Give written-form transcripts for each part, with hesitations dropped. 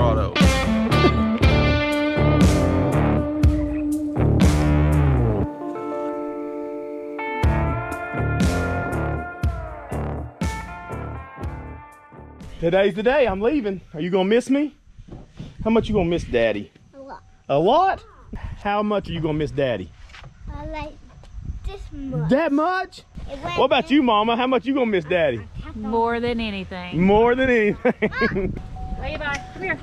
Colorado. Today's the day. I'm leaving. Are you gonna miss me? How much you gonna miss Daddy? A lot. A lot? How much are you gonna miss Daddy? Like this much. That much? What about you, Mama? How much you gonna miss Daddy? More than anything. More than anything. Lay bye. Come here.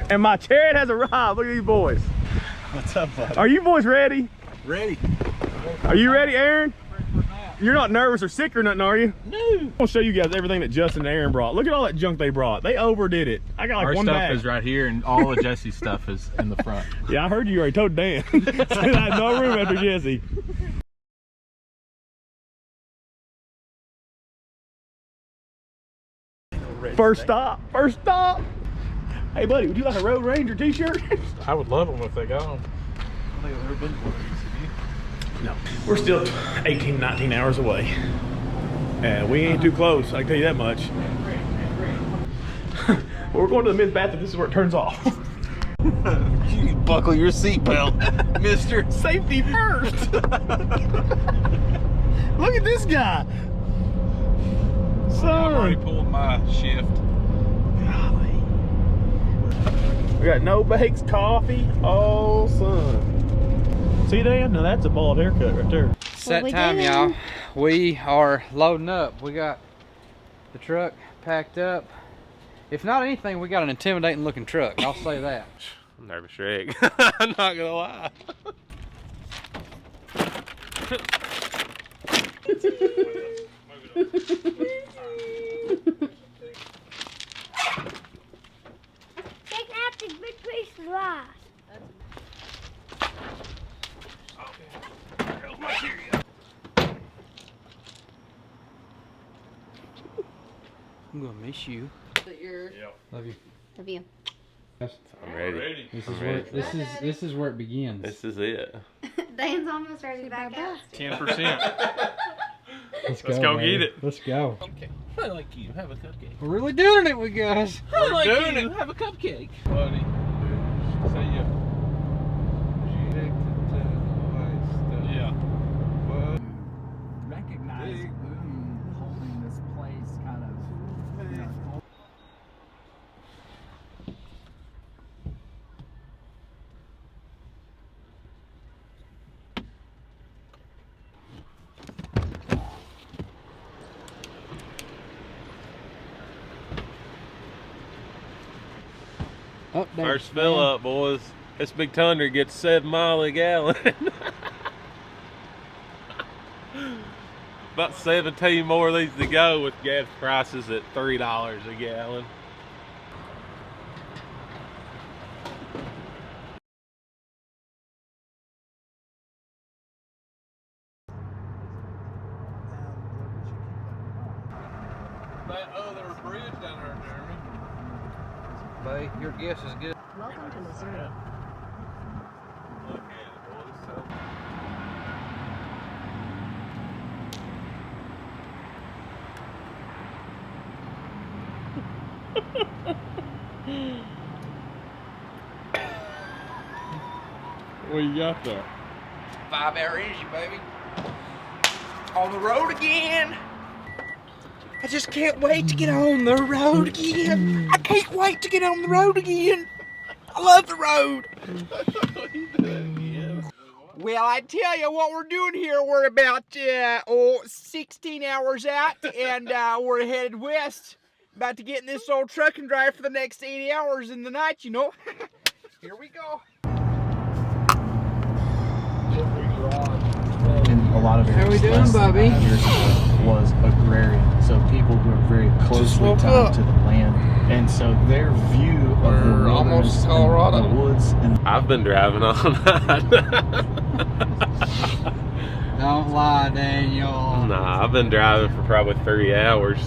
And my chariot has arrived. Look at these boys. What's up, bud? Are you boys ready? Ready. Are you ready, Aaron? You're not nervous or sick or nothing, are you? No. I'll show you guys everything that Justin and Aaron brought. Look at all that junk they brought. They overdid it. I got like Our one stuff bag. is right here, and all of Jesse's stuff is in the front. Yeah, I heard you already told Dan. Said I had no room after Jesse. First stop. First stop. Hey, buddy, would you like a Road Ranger t-shirt? I would love them if they got them. I think I've never been to one of these, have you? No. We're still 18, 19 hours away. And we ain't too close, I can tell you that much. We're going to the men's bathroom. This is where it turns off. You buckle your seatbelt, mister. Safety first. Look at this guy. I've already Son. pulled my shift. Golly. We got no bakes, coffee. Oh, son. See, Dan? Now that's a bald haircut right there. Set time, y'all. We are loading up. We got the truck packed up. If not anything, we got an intimidating looking truck. I'll say that. I'm nervous, Rick. I'm not gonna lie. Take out the big piece of rice. I'm gonna miss you. Love you. Love you. I'm ready. This is where it begins. This is it. Dan's almost ready to back out. 10%. Let's go get it. Let's go. Okay. I like you. Have a cupcake. We're really doing it, we guys. We're doing it. Have a cupcake. Buddy. See ya. Yeah. Recognize Boone holding this place kind of. Up there. First fill up, boys. This big Thunder gets 7 miles a gallon. About 17 more of these to go with gas prices at $3 a gallon. That other bridge down there, Jeremy. Buddy, your guess is good. Welcome to Missouri. Look at it, boys. So What you got there? 5-hour energy, baby. On the road again. I just can't wait to get on the road again. I can't wait to get on the road again. I love the road. Well, I tell you what we're doing here. We're about 16 hours out, and we're headed west. About to get in this old truck and drive for the next 80 hours in the night, you know. Here we go. In a lot of areas, How we doing, less than Bobby? 100 years ago was agrarian, so people who are very closely woke tied up. to the land, and so their view of the We're almost wilderness Colorado. and the woods and I've been driving all night. Don't lie, Daniel. Nah, I've been driving for probably 3 hours.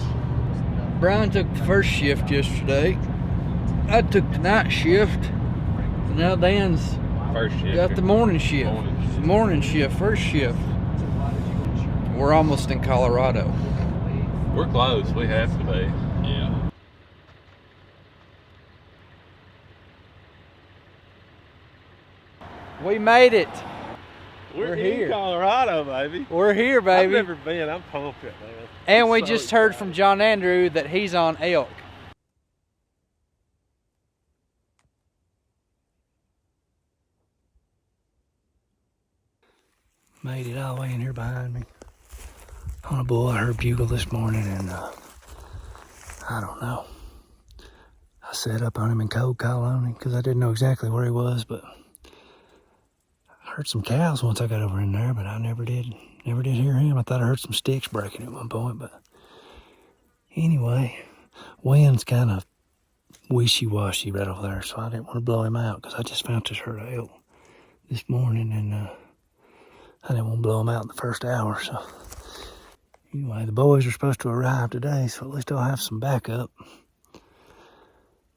Brian took the first shift yesterday. I took the night shift. And now Dan's First shift. got the morning shift. Morning shift, first shift. We're almost in Colorado. We're close. We have to be. Yeah. We made it. We're in here. Colorado, baby. We're here, baby. I've never been. I'm pumped, man. And we so just heard excited. from John Andrew that he's on elk. Made it all the way in here behind me. On a bull, I heard bugle this morning, and I don't know. I set up on him and cold call on him because I didn't know exactly where he was, but I heard some cows once I got over in there, but I never did hear him. I thought I heard some sticks breaking at one point, but anyway, wind's kind of wishy-washy right over there, so I didn't want to blow him out because I just found this herd of elk this morning, and I didn't want to blow him out in the first hour, so anyway, the boys are supposed to arrive today, so at least I'll have some backup.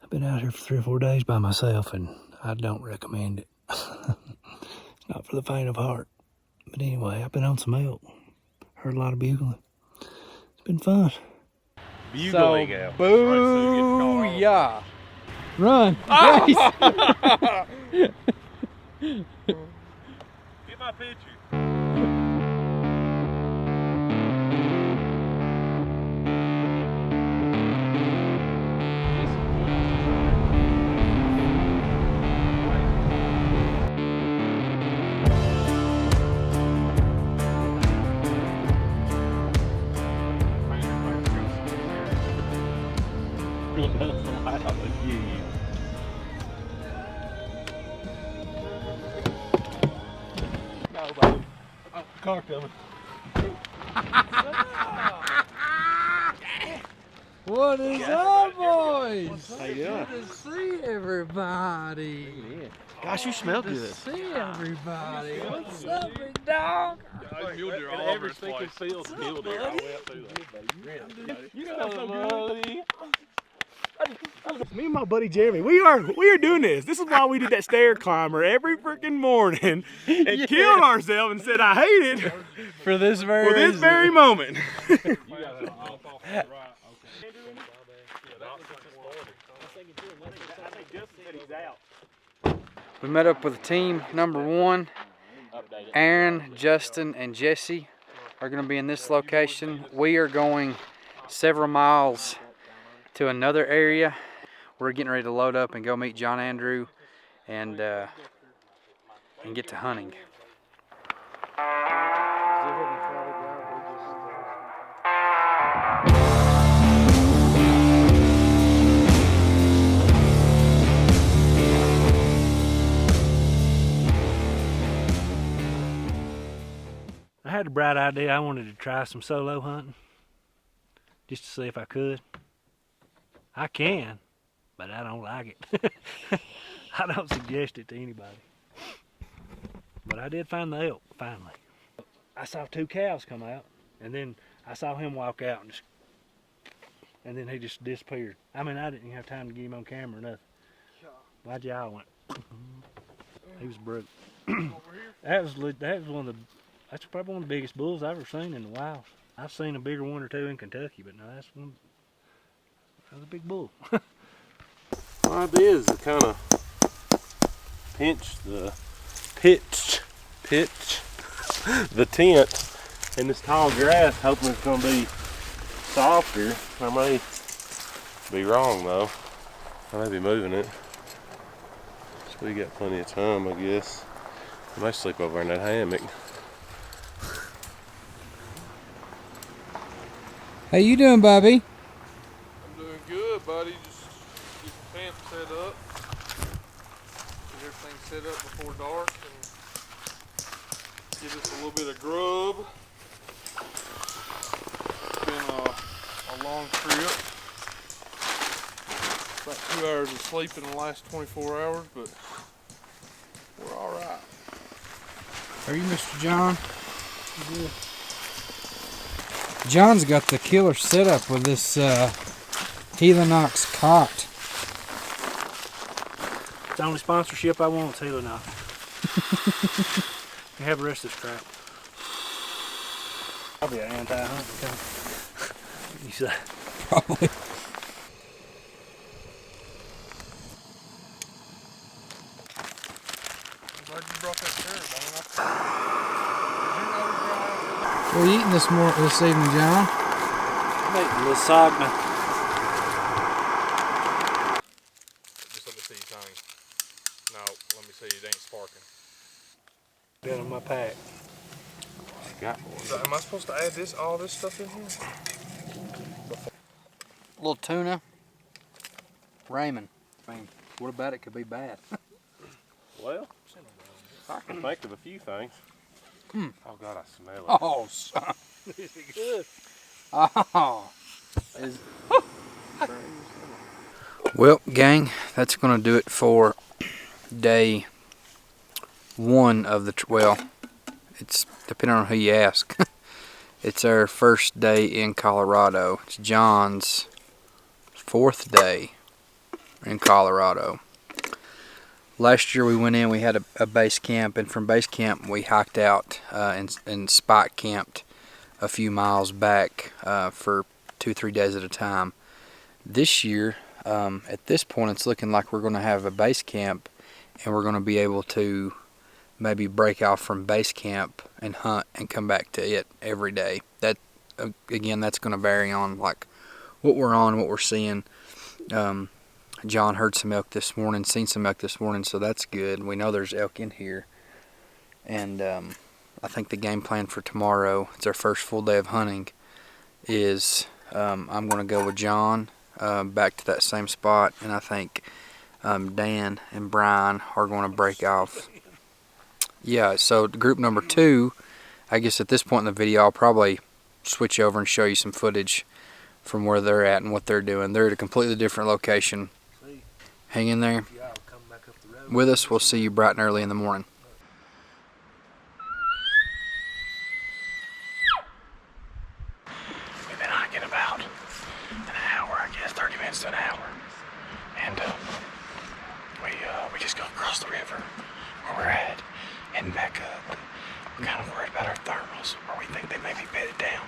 I've been out here for 3 or 4 days by myself, and I don't recommend it. It's not for the faint of heart. But anyway, I've been on some elk. Heard a lot of bugling. It's been fun. Bugling So, out. booyah. Run. Get my picture. No, baby. Oh, car coming. What is up, boys? How you doing? Good to see everybody. Gosh, you smell Good good. to see everybody. What's up, big dog? Mule deer all over his place. Field's mule deer. I went through that. You smell so good. Me and my buddy Jeremy, we are doing this. This is why we did that stair climber every freaking morning and killed ourselves and said I hate it For this very for this reason. very moment. We met up with team number 1. Aaron, Justin, and Jesse are going to be in this location. We are going several miles to another area. We're getting ready to load up and go meet John Andrew and get to hunting. I had a bright idea. I wanted to try some solo hunting just to see if I could. I can, but I don't like it. I don't suggest it to anybody. But I did find the elk, finally. I saw 2 cows come out, and then I saw him walk out, and then he just disappeared. I mean, I didn't even have time to get him on camera or nothing. My jaw went. He was brutal. That's probably one of the biggest bulls I've ever seen in the wild. I've seen a bigger one or two in Kentucky, but no, that was a big bull. My idea is to kind of pitch the tent in this tall grass, hoping it's going to be softer. I may be wrong though. I may be moving it. So we got plenty of time, I guess. I may sleep over in that hammock. How you doing, Bobby? I'm doing good, buddy. Just get the camp set up. Get everything set up before dark and get us a little bit of grub. It's been a long trip. About 2 hours of sleep in the last 24 hours, but we're all right. Are you Mr. John? Yeah. John's got the killer setup with this Helinox cot. It's the only sponsorship I want, Helinox. You have the rest of this crap. I'll be an anti-hunt. You say? Probably. you brought that chair, man. What are you eating this evening, John? I'm eating lasagna. Just let me see you, Tony. No, let me see. It ain't sparking. Got in my pack. Got one. So am I supposed to add all this stuff in here? A little tuna. Ramen. I mean, what about it could be bad? Well, I can think of a few things. Hmm. Oh God, I smell it. Oh, son. Is it good? Oh. Well, gang, that's going to do it for day 1 of the, well, it's depending on who you ask. It's our first day in Colorado. It's John's 4th day in Colorado. Last year we went in, we had a base camp, and from base camp we hiked out and spot camped a few miles back for 2-3 days at a time. This year, at this point, it's looking like we're going to have a base camp, and we're going to be able to maybe break off from base camp and hunt and come back to it every day. That again, that's going to vary on like what we're on, what we're seeing. John heard some elk this morning, seen some elk this morning, so that's good. We know there's elk in here. And I think the game plan for tomorrow, it's our first full day of hunting, is I'm going to go with John back to that same spot, and I think Dan and Brian are going to break off. Yeah, so group number 2, I guess at this point in the video, I'll probably switch over and show you some footage from where they're at and what they're doing. They're at a completely different location. Hang in there with us. We'll see you bright and early in the morning. We've been hiking about an hour, I guess, 30 minutes to an hour. And we just go across the river where we're at, heading back up. We're kind of worried about our thermals, where we think they may be bedded down.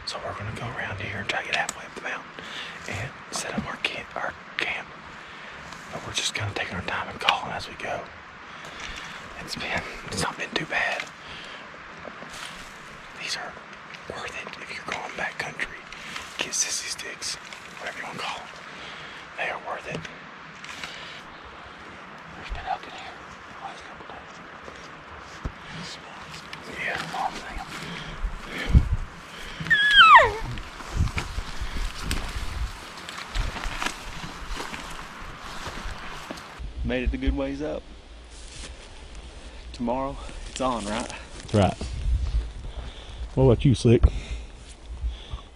So we're going to go around here and try to get halfway up the mountain and set up our camp. But we're just kind of taking our time and calling as we go. It's not been too bad. These are worth it if you're going backcountry. Get sissy sticks, whatever you want to call them. They are worth it. There's been elk in here the last couple days. Yeah, mom thing. Made it a good ways up. Tomorrow, it's on, right? Right. What about you, Slick?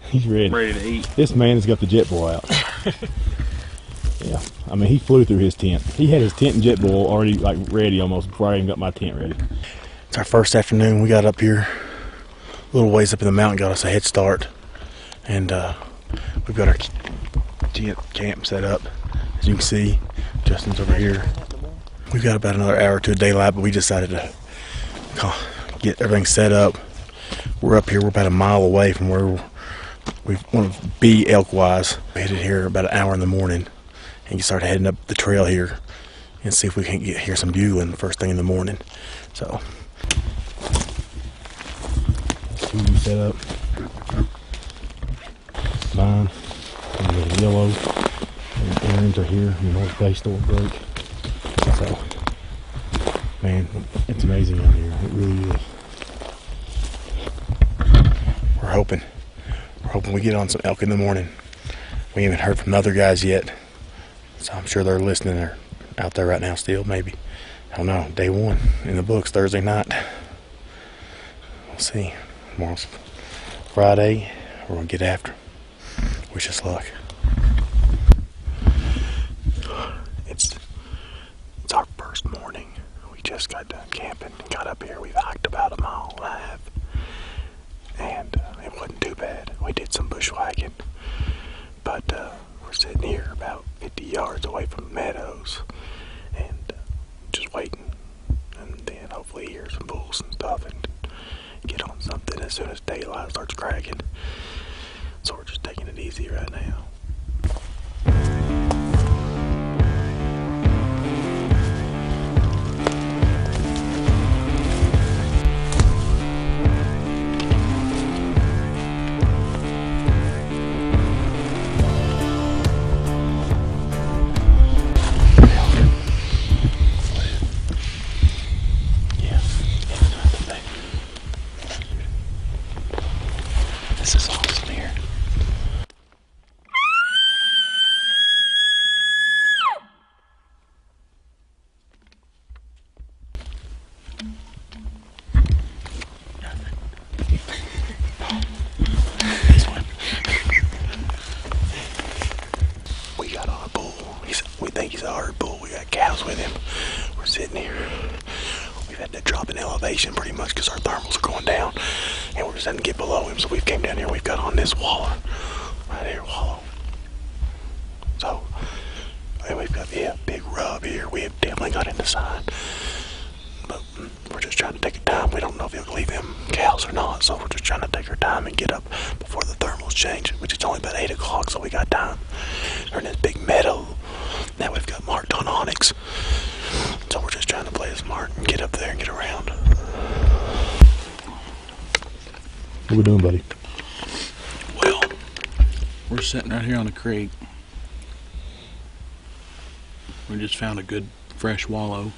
He's ready. Ready to eat. This man has got the jet boil out. Yeah, I mean, he flew through his tent. He had his tent and jet boil already like ready almost before I even got my tent ready. It's our first afternoon. We got up here a little ways up in the mountain, got us a head start, and we've got our tent camp set up. As you can see, Justin's over here. We've got about another hour to a daylight, but we decided to get everything set up. We're up here, we're about a mile away from where we want to be elk-wise. We headed here about an hour in the morning and start heading up the trail here and see if we can hear some bugling first thing in the morning. So, TV set up. Mine. And the yellow. And Aaron's are here. And the North Bay store broke. So, man, it's amazing out here. It really is. we're hoping we get on some elk in the morning. We haven't heard from the other guys yet, so I'm sure they're listening. They're out there right now still, maybe. I don't know. Day 1 in the books, Thursday night. We'll see. Tomorrow's Friday. We're gonna get after 'em. Wish us luck. It's our first morning. We just got done camping and got up here. We've hiked about a mile and a half, and it wasn't too bad. We did some bushwhacking, but we're sitting here about 50 yards away from meadows and just waiting, and then hopefully hear some bulls and stuff and get on something as soon as daylight starts cracking. So we're just taking it easy right now. got cows with him. We're sitting here. We've had to drop in elevation pretty much because our thermals are going down, and we're just having to get below him. So we've came down here. We've got on this wallow right here, wallow. So and we've got big rub here. We have definitely got in the sign, but we're just trying to take our time. We don't know if he'll leave them cows or not, so we're just trying to take our time and get up before the thermals change, which is only about 8 o'clock, so we got time. We're in this big meadow that we've got marked on Onyx, so we're just trying to play it smart and get up there and get around. What we doing, buddy? Well, we're sitting right here on the creek. We just found a good fresh wallow.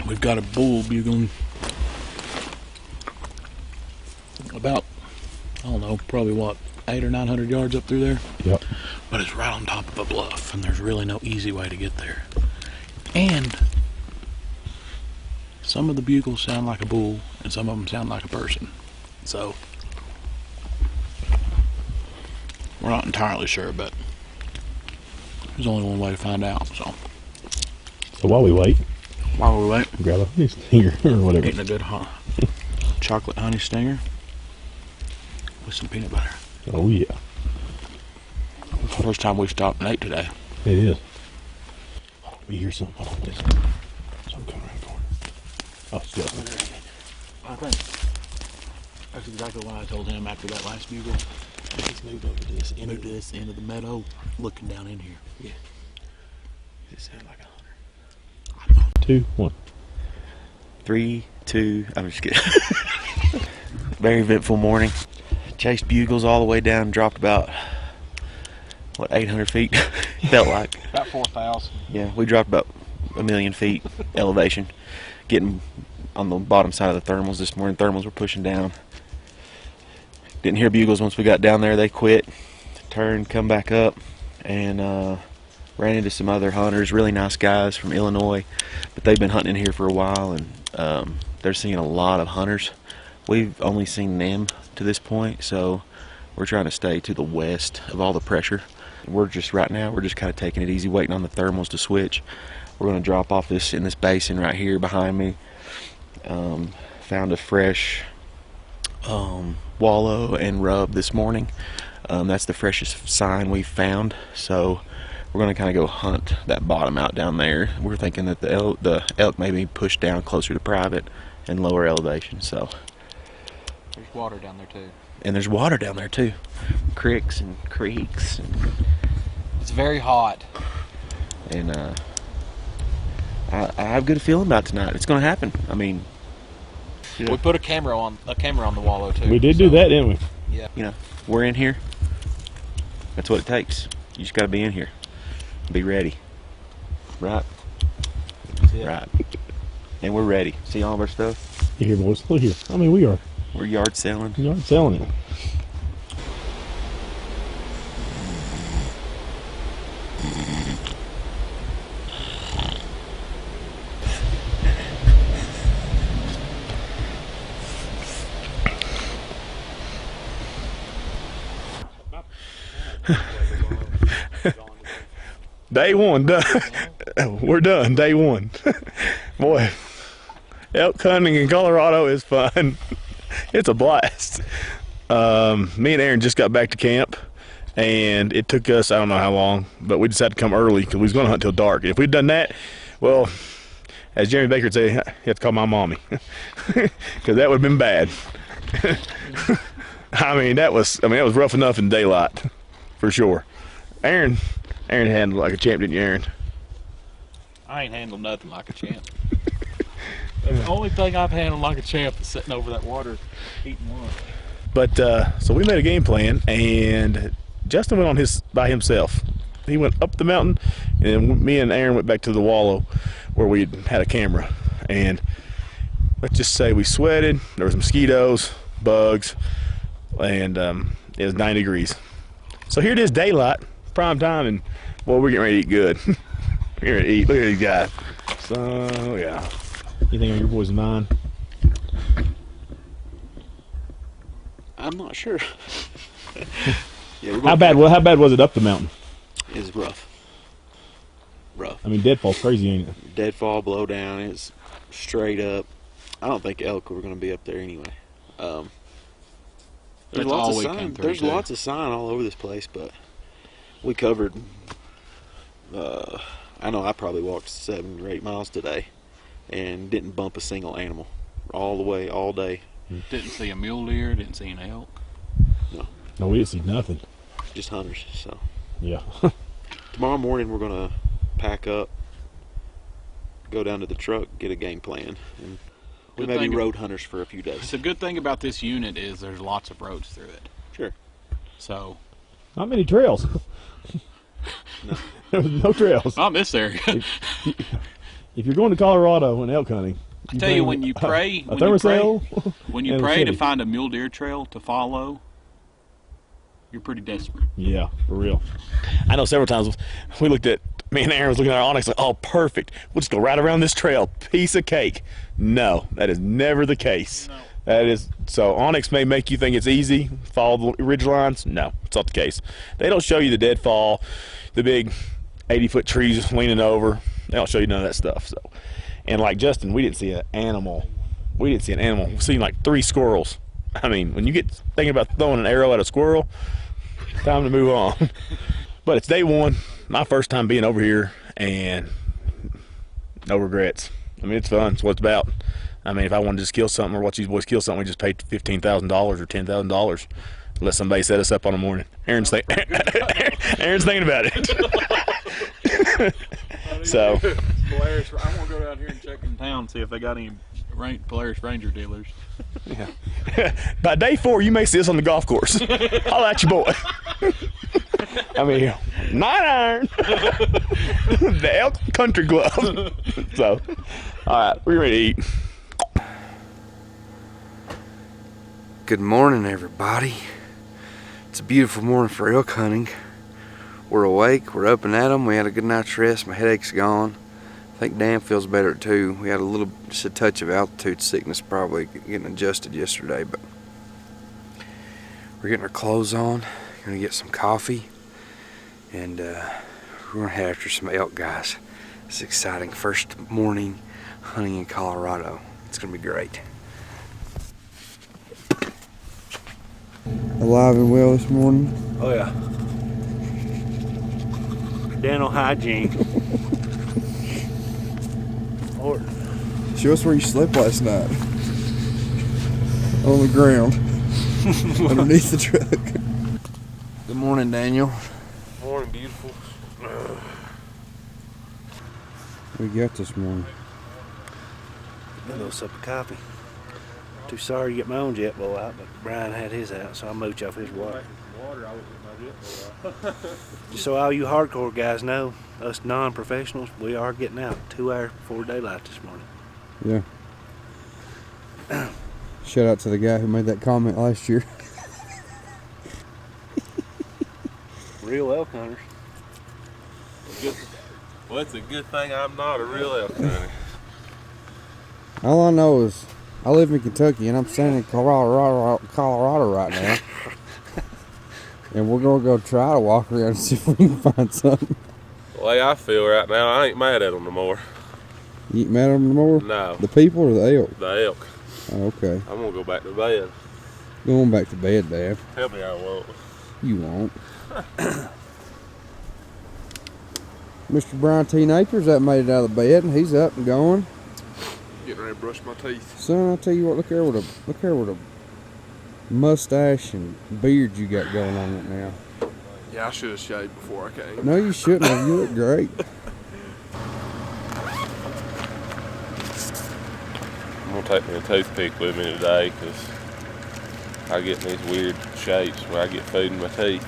We've got a bull bugling about, I don't know, probably what, 800 or 900 yards up through there? Yep. But it's right on top of a bluff, and there's really no easy way to get there. And some of the bugles sound like a bull, and some of them sound like a person. So, we're not entirely sure, but there's only one way to find out, so. So while we wait, Grab a honey stinger or whatever. Eating a good chocolate honey stinger with some peanut butter. Oh yeah. First time we've stopped and ate today. It is. We hear something. Hold on, this. Something coming around the corner. Oh, it's Justin. I think that's exactly why I told him after that last bugle. He's moved over to this end. Moved to this end of the meadow, looking down in here. Yeah. It sounds like a hunter. 2, 1. 3, 2, I'm just kidding. Very eventful morning. Chased bugles all the way down, dropped about, what, 800 feet? Felt like. About 4,000. Yeah, we dropped about 1,000,000 feet elevation. Getting on the bottom side of the thermals this morning. Thermals were pushing down. Didn't hear bugles once we got down there. They quit, turned, come back up, and ran into some other hunters, really nice guys from Illinois, but they've been hunting in here for a while, and they're seeing a lot of hunters. We've only seen them to this point, so we're trying to stay to the west of all the pressure. We're just right now, we're just kind of taking it easy, waiting on the thermals to switch. We're going to drop off in this basin right here behind me. Found a fresh wallow and rub this morning. That's the freshest sign we've found, so we're going to kind of go hunt that bottom out down there. We're thinking that the elk may be pushed down closer to private and lower elevation. So there's water down there too. And there's water down there too. Creeks and creeks. It's very hot. And I have a good feeling about tonight. It's going to happen. I mean, yeah. We put a camera on the wallow too. We did do that, didn't we? Yeah. You know, we're in here. That's what it takes. You just got to be in here. Be ready. Right? Right. And we're ready. See all of our stuff? You here, boys? Look here. I mean, we are. We're yard selling. Yard selling it. Day one done. We're done. Day one. Boy, elk hunting in Colorado is fun. It's a blast. Me and Aaron just got back to camp, and it took us, I don't know how long, but we decided to come early because we was going to hunt till dark. And if we'd done that, well, as Jeremy Baker would say, you have to call my mommy, because that would have been bad. I mean, that was rough enough in daylight, for sure. Aaron handled like a champ, didn't you, Aaron? I ain't handled nothing like a champ. The only thing I've handled like a champ is sitting over that water eating lunch. But so we made a game plan, and Justin went on by himself. He went up the mountain, and then me and Aaron went back to the wallow where we had a camera. And let's just say we sweated. There was mosquitoes, bugs, and it was 9 degrees. So here it is, daylight, prime time, and boy, we're getting ready to eat good. We're ready to eat. Look at these guys. So yeah. Anything on your boys' mind? I'm not sure. Yeah, How bad was it up the mountain? It was rough. rough. I mean, deadfall's crazy, ain't it? Deadfall, blow down, it's straight up. I don't think elk were going to be up there anyway. There's That's lots all of we sign. come through, There's too. lots of sign all over this place, but we covered. I know I probably walked 7 or 8 miles today, and didn't bump a single animal all the way, all day. Didn't see a mule deer, didn't see an elk. No, we didn't see nothing. Just hunters. So Yeah. tomorrow morning we're gonna pack up, go down to the truck, get a game plan, and we Good may be thing- road hunters for a few days. The good thing about this unit is there's lots of roads through it. Sure. So Not many trails. No. There was no trails. not in this area. If you're going to Colorado and elk hunting, I tell you, when you pray, a thermosale, when you and a pray to Chevy. find a mule deer trail to follow, you're pretty desperate. Yeah, for real. I know several times we looked at, me and Aaron was looking at our Onyx like, oh, perfect. We'll just go right around this trail. Piece of cake. No, that is never the case. No. That is, so Onyx may make you think it's easy, follow the ridge lines. No, it's not the case. They don't show you the deadfall, the big 80-foot trees leaning over. They don't show you none of that stuff. So, and like Justin, we didn't see an animal. We seen like 3 squirrels. I mean, when you get thinking about throwing an arrow at a squirrel, time to move on. But it's day 1, my first time being over here, and no regrets. I mean, it's fun. It's what it's about. I mean, if I wanted to just kill something or watch these boys kill something, we just paid $15,000 or $10,000. Let somebody set us up on the morning. Aaron's thinking about it. So Polaris, I want to go down here and check in town, see if they got any Polaris Ranger dealers. yeah. By day 4, you may see us on the golf course. Holla at your boy. I mean, 9-iron. The Elk Country Club. So, all right, we're ready to eat. Good morning, everybody. It's a beautiful morning for elk hunting. We're awake, we're up and at 'em. We had a good night's rest, my headache's gone. I think Dan feels better too. We had just a touch of altitude sickness, probably getting adjusted yesterday, but we're getting our clothes on, gonna get some coffee, and we're gonna head after some elk, guys. It's exciting. First morning hunting in Colorado. It's gonna be great. Alive and well this morning. Oh yeah. Dental hygiene. Or Show us where you slept last night. On the ground. Underneath the truck. Good morning, Daniel. Morning, beautiful. What you got this morning? a little sip of coffee. Too sorry to get my own jet bowl out, but Brian had his out, so I'll mooch off his water. Just so all you hardcore guys know, us non-professionals, we are getting out 2 hours before daylight this morning. Yeah. Shout out to the guy who made that comment last year. Real elk hunters. Well, it's a good thing I'm not a real elk hunter. All I know is I live in Kentucky and I'm standing in Colorado right now. And we're gonna go try to walk around and see if we can find something. The way I feel right now, I ain't mad at them no more. You ain't mad at them no more? No. The people or the elk? The elk. Oh, okay. I'm gonna go back to bed. Going back to bed, Dad. Tell me I won't. You won't. Mr. Brian T. Napers, that made it out of the bed and he's up and going. Getting ready to brush my teeth. Son, I'll tell you what, look here with a mustache and beard you got going on right now. Yeah, I should have shaved before I came. No, you shouldn't have. You look great. I'm gonna take me a toothpick with me today because I get in these weird shapes where I get food in my teeth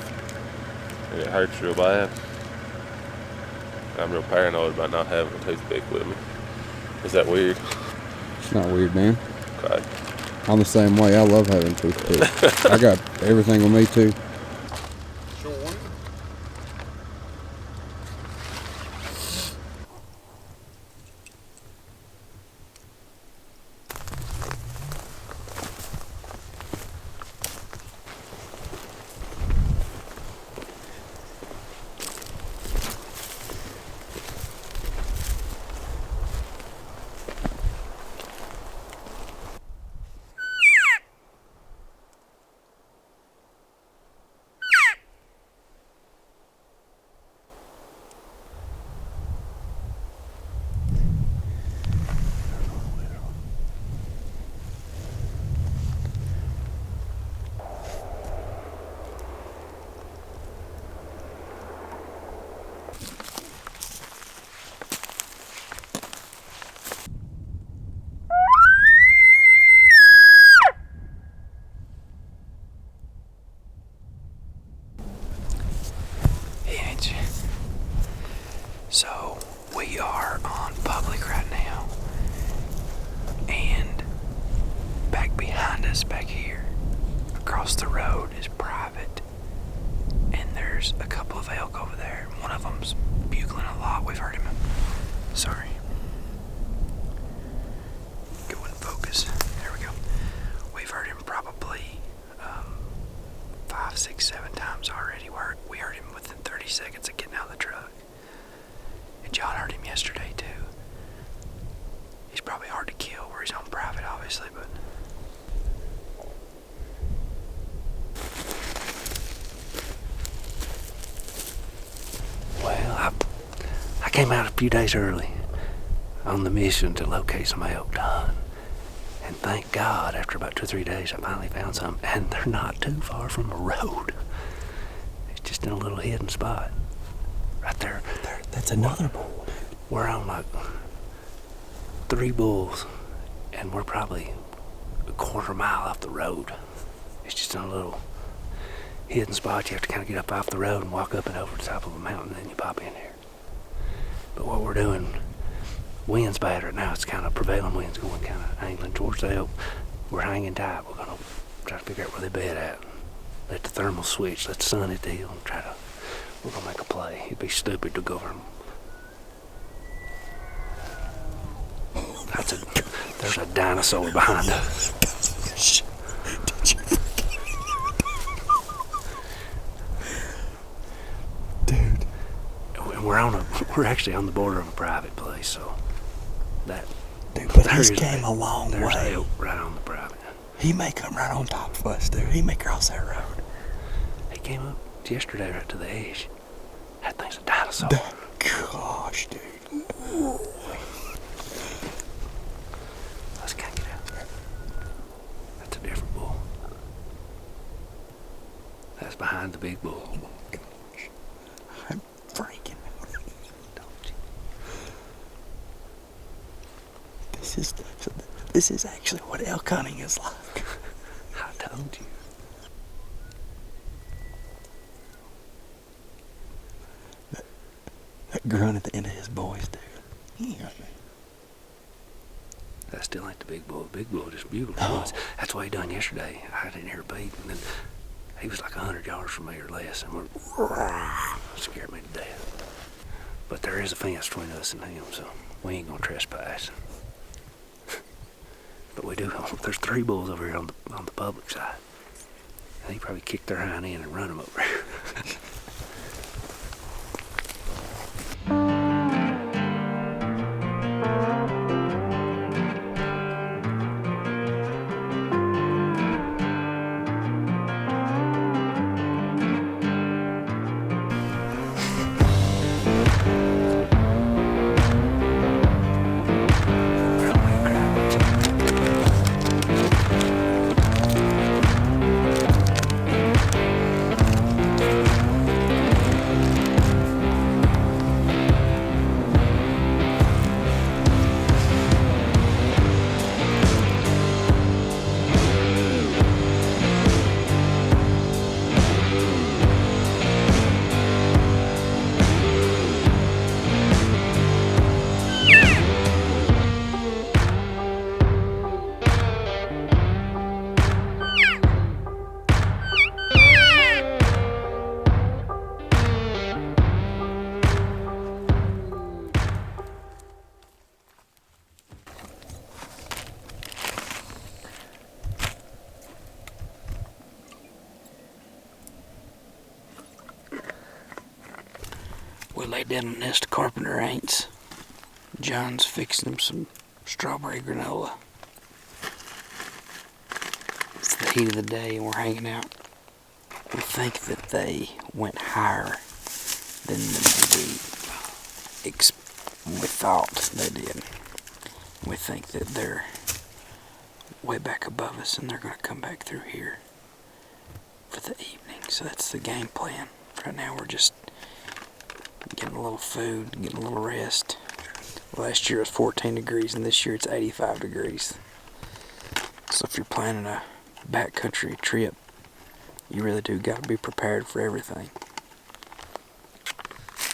and it hurts real bad. I'm real paranoid about not having a toothpick with me. Is that weird? It's not weird, man. Okay. I'm the same way. I love having toothpicks. I got everything with me too. this back here across the road is private, and there's a couple of elk over there. One of them's bugling a lot. We've heard him. Sorry. Go in focus. There we go. We've heard him probably 5, 6, 7 times already. We heard him within 30 seconds of getting out of the truck. And John heard him yesterday too. He's probably hard to kill where he's on private, obviously, but well, I came out a few days early on the mission to locate some elk to hunt. And thank God, after about 2 or 3 days, I finally found some, and they're not too far from a road. It's just in a little hidden spot. Right there. That's another bull. We're on like 3 bulls, and we're probably a quarter mile off the road. It's just in a little hidden spot. You have to kind of get up off the road and walk up and over the top of a mountain, and then you pop in there. But what we're doing, wind's bad right now. It's kind of prevailing winds going kind of angling towards the elk. We're hanging tight. We're going to try to figure out where they bed at. Let the thermal switch, let the sun hit the hill, and we're going to make a play. It'd be stupid to go over them. There's a dinosaur behind us. Dude. We're actually on the border of a private place, so that. Dude, but he's came a long way. There's elk right on the private. He may come right on top of us, dude. He may cross that road. He came up yesterday right to the edge. That thing's a dinosaur. Gosh, dude. Let's kind of get out there. That's a different bull. That's behind the big bull. Oh my gosh. I'm freaking out. Don't you? This is actually what elk hunting is like. I told you. That grunt at the end of his voice, dude. Yeah. That still ain't the big bull. The big bull just bugled once. That's what he done yesterday. I didn't hear a beat, and then he was like 100 yards from me or less, and scared me to death. But there is a fence between us and him, so we ain't gonna trespass. But we do. There's 3 bulls over here on the public side, and he probably kicked their hind end and run them over here. We laid down a nest of carpenter ants. John's fixing them some strawberry granola. It's the heat of the day and we're hanging out. We think that they went higher than we thought they did. We think that they're way back above us and they're going to come back through here for the evening. So that's the game plan. Right now we're just getting a little food, getting a little rest. Last year it was 14 degrees and this year it's 85 degrees. So if you're planning a backcountry trip, you really do got to be prepared for everything.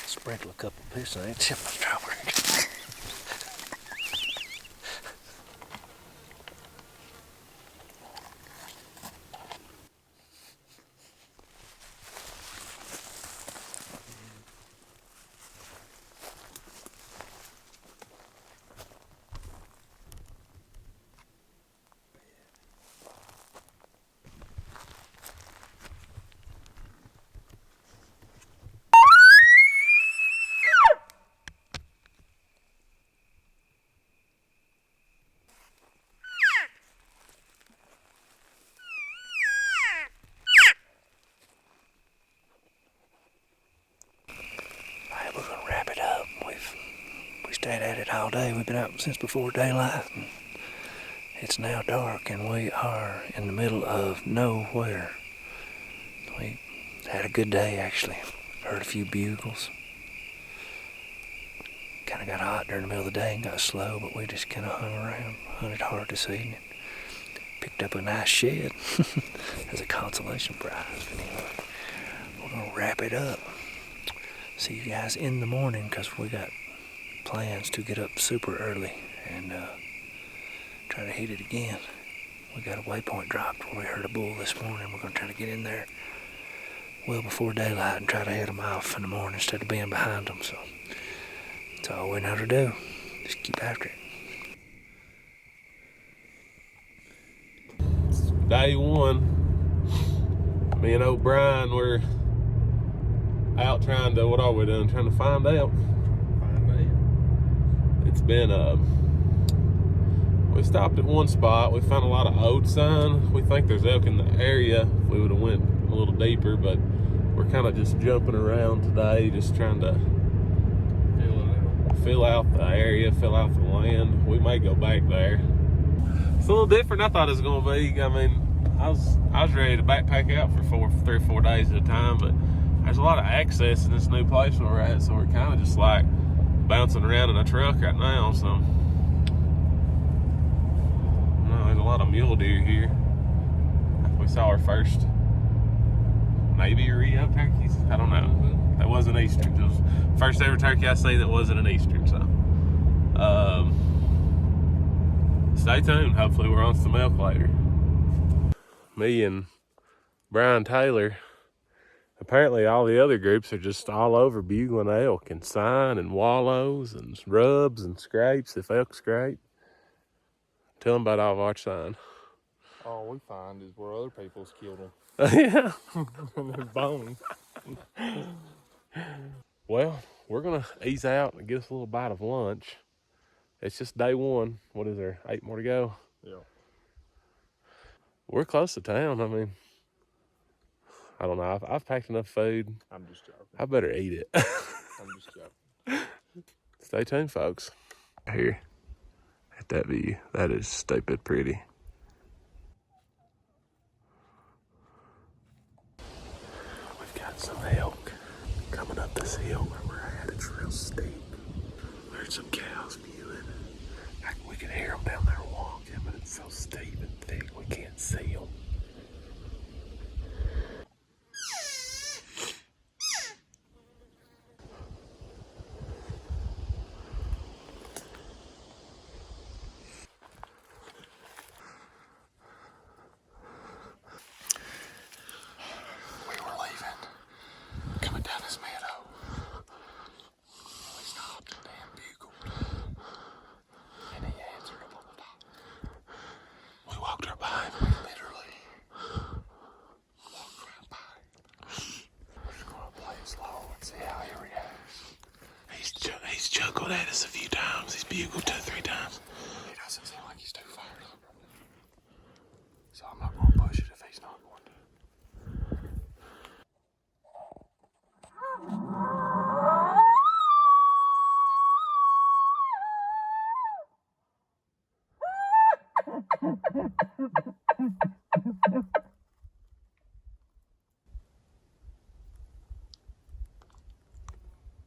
Sprinkle a couple pieces of that chip of strawberry. stayed at it all day. We've been out since before daylight. And it's now dark and we are in the middle of nowhere. We had a good day actually. Heard a few bugles. Kind of got hot during the middle of the day and got slow, but we just kind of hung around, hunted hard this evening. Picked up a nice shed as a consolation prize. But anyway, we're gonna wrap it up. See you guys in the morning because we got plans to get up super early and try to hit it again. We got a waypoint dropped where we heard a bull this morning. We're gonna try to get in there well before daylight and try to head them off in the morning instead of being behind them. So that's all we know how to do. Just keep after it. It's day one. Me and O'Brien were out trying to, what are we doing? Trying to find out. It's been, we stopped at one spot. We found a lot of old sign. We think there's elk in the area. If we would have went a little deeper, but we're kind of just jumping around today, just trying to fill out the area, fill out the land. We may go back there. It's a little different than I thought it was gonna be. I mean, I was ready to backpack out for 3 or 4 days at a time, but there's a lot of access in this new place where we're at, so we're kind of just like bouncing around in a truck right now. So no, there's a lot of mule deer here. We saw our first maybe Rio turkeys. I don't know. That wasn't Eastern. It was first ever turkey I seen that wasn't an Eastern. So stay tuned. Hopefully we're on some elk later. Me and Brian Taylor, apparently all the other groups are just all over bugling elk and sign and wallows and rubs and scrapes if elk scrape. Tell them about all of our sign. All we find is where other people's killed them. Yeah. And their bones. Well, we're gonna ease out and get us a little bite of lunch. It's just day one. What is there? 8 more to go? Yeah. We're close to town. I mean, I don't know. I've packed enough food. I'm just joking. I better eat it. I'm just joking. Stay tuned, folks. Here, at that view. That is stupid pretty. We've got some elk coming up this hill where we're at. It's real steep. There's some cows mewing. We can hear them down there walking, but it's so steep and thick we can't see them. We were leaving, coming down this meadow. We stopped and Dan bugled. And he answered up on the top. We walked right by him. We literally walked right by him. We're just gonna play it slow and see how he reacts. He's chuckled at us a few times. He's bugled 2 or 3 times. He doesn't seem like he's too fired up. So I'm not gonna push it if he's not going to.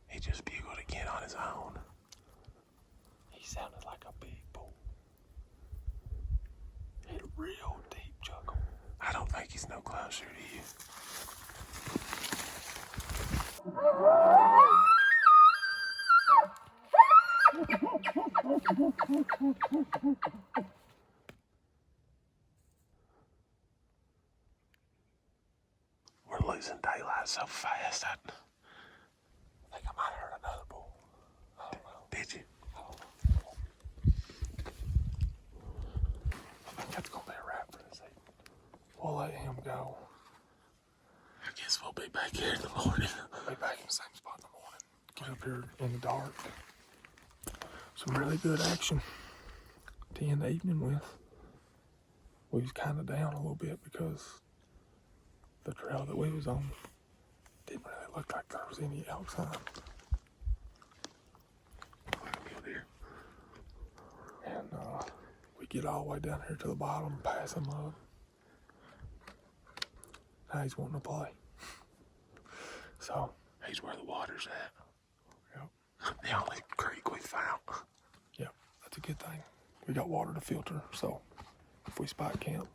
He just bugled again on his own. He sounded like a big bull. He had a real deep chuckle. I don't think he's no closer to you. We're losing daylight so fast. I think I might have heard another bull. I don't know. Did you? I don't know. I think that's gonna be a wrap for this evening. We'll let him go. I guess we'll be back here in the morning. Be back in the same spot in the morning. Get up here in the dark. Some really good action to end the evening with. We was kind of down a little bit because the trail that we was on didn't really look like there was any elk sign. Mule get all the way down here to the bottom, pass him up. Now he's wanting to play. So He's where the water's at. Yep. The only creek we found. Yep, that's a good thing. We got water to filter, so if we spot camp,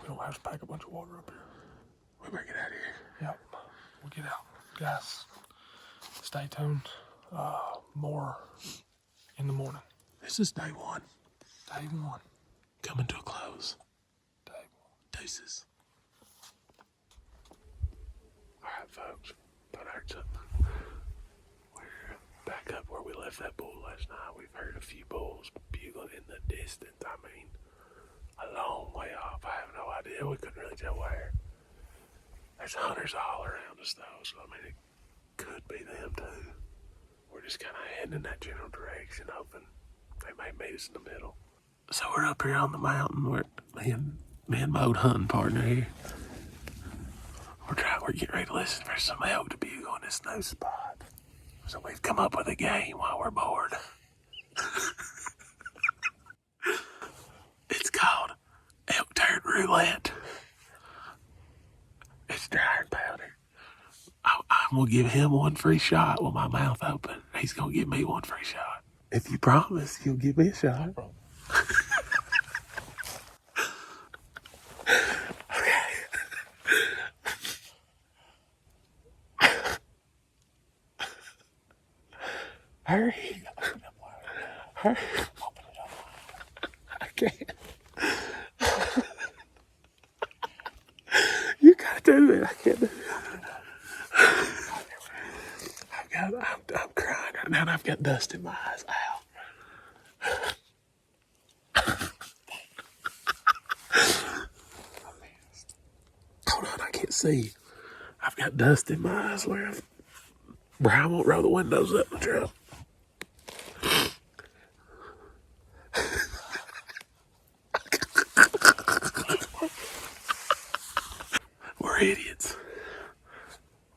we don't have to pack a bunch of water up here. We better get out of here. Yep, we'll get out. Guys, stay tuned. More in the morning. This is day one. Day one. Coming to a close. Day one. Deuces. All right, folks. Thought I heard something. We're back up where we left that bull last night. We've heard a few bulls bugling in the distance. I mean, a long way off. I have no idea. We couldn't really tell where. There's hunters all around us, though, so I mean, it could be them, too. We're just kind of heading in that general direction, hoping they may meet us in the middle. So we're up here on the mountain. We're me and my old hunting partner here. We're getting ready to listen for some elk to bugle in this new spot. So we've come up with a game while we're bored. It's called Elk Turd Roulette. It's dry and powder. I'm going to give him one free shot with my mouth open. He's going to give me one free shot. If you promise, you'll give me a shot. Hurry. Hurry. I can't. You gotta do it. I can't do it. I'm crying right now and I've got dust in my eyes. Ow. Hold on, I can't see. I've got dust in my eyes where Brian won't roll the windows up in the truck. We're idiots.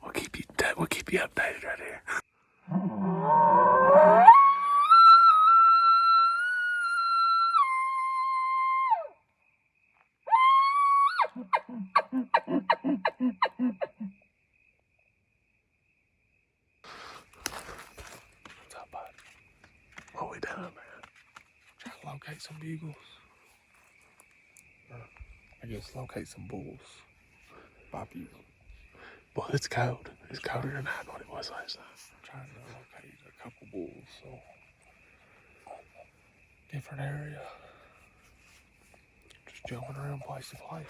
We'll keep you updated right here. What's up, bud? What we doing, man? Try to locate some bugles. I guess locate some bulls. By bugle. Well, it's cold. It's colder tonight than what it was last night. I'm trying to locate a couple bulls, so different area. Just jumping around place to place.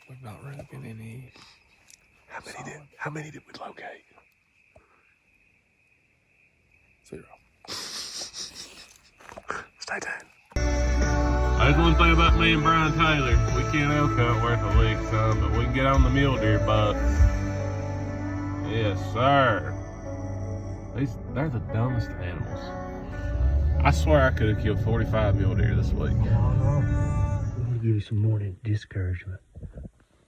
We've not really been in these. How many did we locate? 0. Stay tuned. There's one thing about me and Brian Taylor. We can't elk hunt worth a lick, son, but we can get on the mule deer bucks. Yes, sir. They're the dumbest animals. I swear I could have killed 45 mule deer this week. We want to give you some morning discouragement.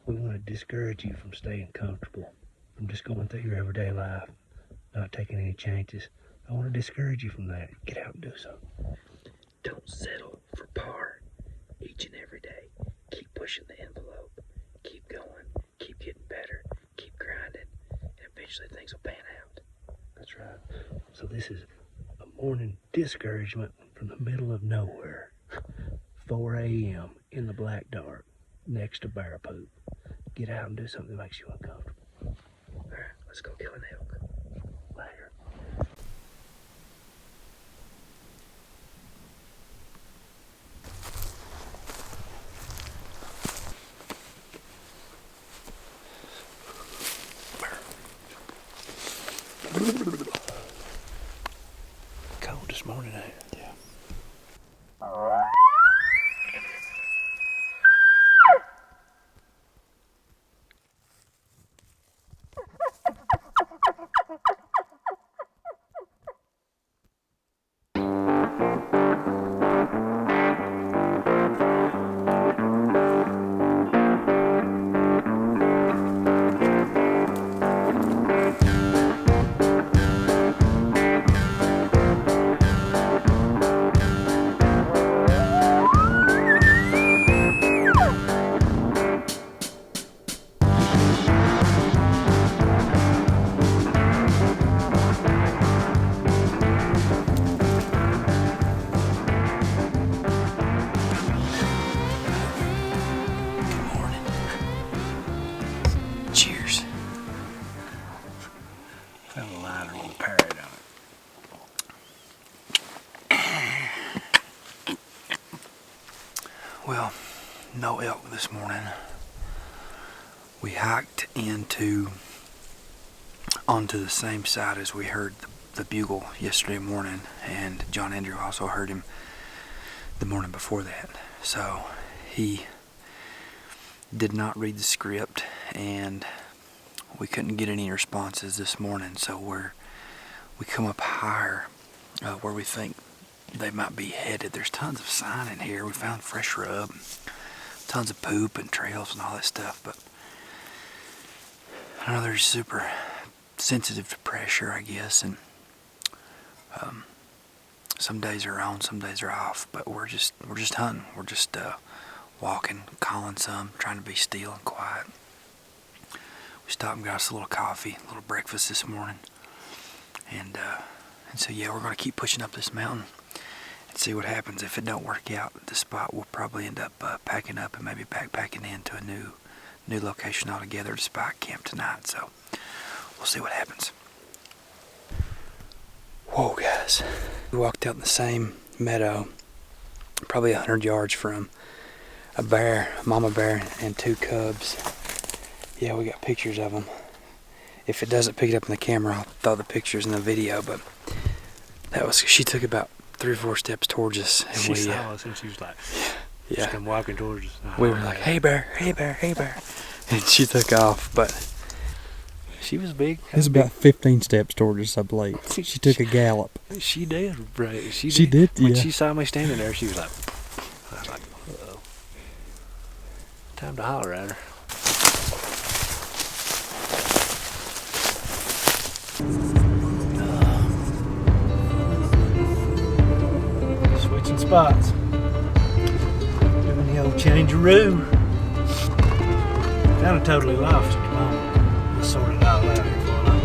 We want to discourage you from staying comfortable, from just going through your everyday life, not taking any chances. I want to discourage you from that. Get out and do something. Don't settle for par each and every day. Keep pushing the envelope. Keep going. Keep getting better. Keep grinding. And eventually things will pan out. That's right. So this is a morning discouragement from the middle of nowhere. 4 a.m. in the black dark next to bear poop. Get out and do something that makes you uncomfortable. All right, let's go kill an elk. Later. Cold this morning, eh? Yeah. Well, no elk this morning. We hiked onto the same side as we heard the bugle yesterday morning, and John Andrew also heard him the morning before that. So he did not read the script, and we couldn't get any responses this morning. So we come up higher where we think they might be headed. There's tons of sign in here. We found fresh rub, tons of poop and trails and all that stuff, but I know they're super sensitive to pressure, I guess, and some days are on, some days are off, but we're just hunting. We're just walking, calling some, trying to be still and quiet. We stopped and got us a little coffee, a little breakfast this morning, and so yeah, we're gonna keep pushing up this mountain and see what happens. If it don't work out at the spot, we'll probably end up packing up and maybe backpacking into a new location altogether to spot camp tonight. So we'll see what happens. Whoa, guys. We walked out in the same meadow, probably 100 yards from a bear, a mama bear, and 2 cubs. Yeah, we got pictures of them. If it doesn't pick it up in the camera, I'll throw the pictures in the video, but she took about 3 or 4 steps towards us. And she saw us and she was like, yeah. Just come walking towards us. We were like, hey bear, hey bear, hey bear. And she took off, but she was big. It was about 15 steps towards us, I believe. She took a gallop. She did, right? She did, When yeah. she saw me standing there, she was like, I was like, uh-oh. Time to holler at her. Switching spots. Doing the old changeroo. Kind of totally lost at the moment. Just sorted it all out here for a while.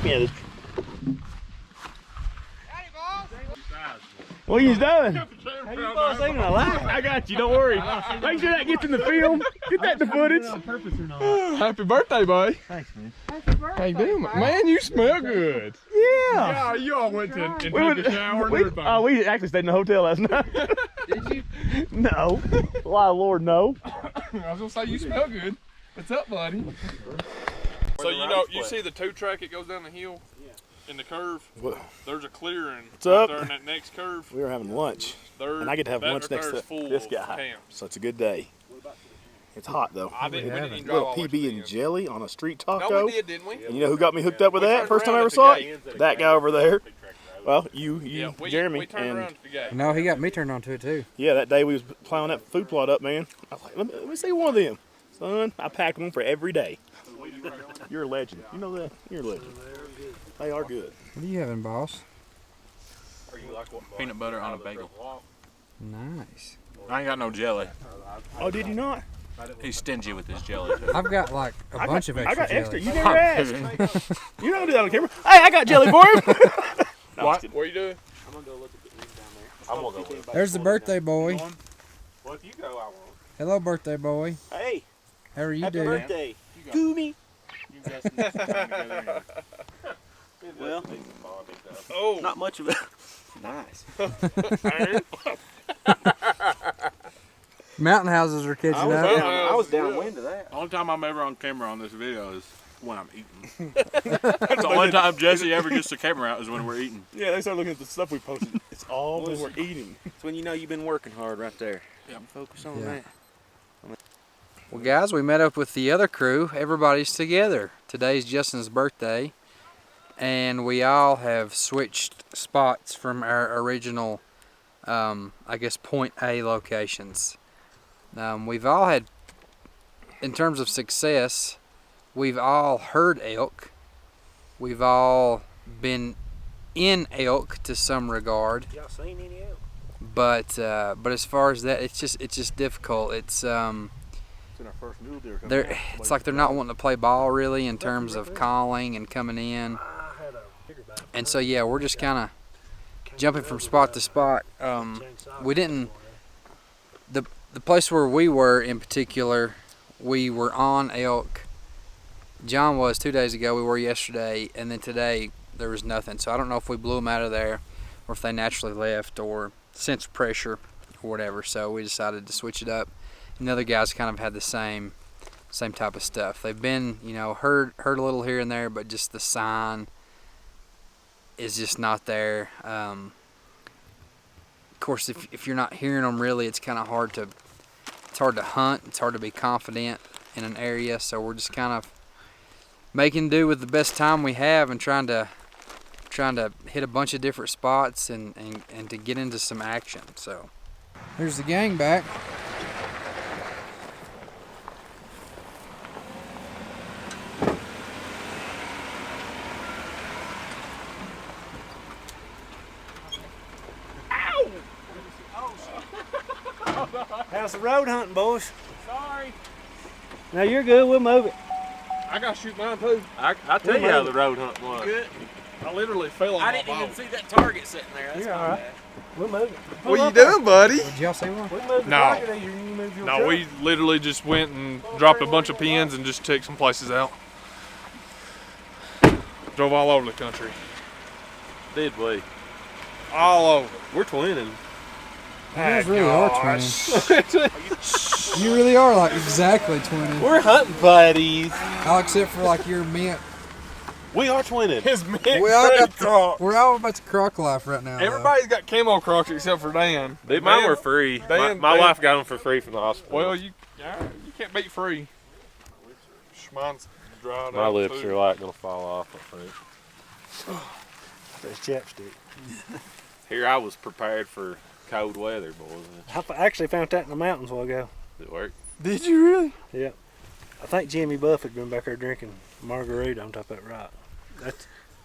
Yeah. What are you doing? I got you, don't worry. Make sure that gets in the film. Get that in the footage. On purpose or not? Happy birthday, buddy. Thanks, man. How you doing? Man, you smell good. Yeah. Yeah, you all went to and took a shower and everything. We actually stayed in the hotel last night. Did you? No. Why, Lord, no. I was gonna say you smell good. What's up, buddy? So you see the 2-track that goes down the hill? In the curve, there's a clearing up? there in that next curve. We were having lunch, and I get to have lunch next to this guy. So it's a good day. It's hot though. We didn't even Little drive all PB and jelly on a street taco. No, we did, didn't we? And you know who got me hooked up with that first time I ever saw it? That guy over there. Well, Jeremy, we turned around to the gate. No, he got me turned on to it too. Yeah, that day we was plowing that food plot up, man. I was like, let me see one of them. Son, I packed one for every day. You're a legend. You know that? You're a legend. They are good. What are you having, boss? Peanut butter on a bagel. Nice. I ain't got no jelly. Oh, did you not? He's stingy with his jelly. I've got like a bunch of extra I got extra. jelly. You never asked. You don't do that on camera. Hey, I got jelly for him. No, What are you doing? I'm gonna go look at the thing down there. I'm gonna go look. There's the birthday boy. Well, if you go, I won't. Hello, birthday boy. Hey. How are you Happy doing? birthday. Goomy. You guys need some time together. Well, Oh, not much of it. Nice. Mountain houses are catching up. I was downwind of that. Only time I'm ever on camera on this video is when I'm eating. That's the only time Jesse ever gets the camera out is when we're eating. Yeah, they start looking at the stuff we posted. It's all when we're eating. It's when you know you've been working hard right there. Yep. Focus on Yeah. that. Well, guys, we met up with the other crew. Everybody's together. Today's Justin's birthday, and we all have switched spots from our original, I guess, point A locations. We've all had, in terms of success, we've all heard elk. We've all been in elk to some regard. Y'all seen any elk? But as far as that, it's just difficult. It's in our first mule deer. It's like they're not wanting to play ball really in terms of calling and coming in. And so yeah, we're just kind of jumping from spot to spot. We didn't. the place where we were in particular, we were on elk. John was 2 days ago, we were yesterday, and then today there was nothing. So I don't know if we blew them out of there or if they naturally left or sense pressure or whatever. So we decided to switch it up. And the other guys kind of had the same type of stuff. They've been, you know, heard a little here and there, but just the sign is just not there. Of course, if you're not hearing them really, it's kind of hard to hunt. It's hard to be confident in an area. So we're just kind of making do with the best time we have and trying to hit a bunch of different spots and to get into some action. So there's the gang back. How's the road hunting, boys? Sorry. Now you're good, we'll move it. I gotta shoot mine too. I tell you how the road hunt was. Good. I literally fell on I my didn't even boat. see that target sitting there. That's You're my all right. bad. We'll move it. What are you doing, buddy? Did y'all see one? We moved the No. target, or you moved your No, truck? we literally just went and dropped a bunch of pins and just checked some places out. Drove all over the country. Did we? All over. We're twinning. You guys really are twinning. You really are like exactly twinning. We're hunting buddies. All except for like your mint. We are twinning. His mint We're all about to croc life right now. Everybody's got camo crocs except for Dan. Dude, mine were free. My wife got them for free from the hospital. Well, you can't beat free. Mine's dried My out lips too. are like gonna fall off, I think. That's chapstick. Here I was prepared for cold weather, boys. I actually found that in the mountains a while ago. Did it work? Did you really? Yeah. I think Jimmy Buffett been back there drinking margarita on top of that rock.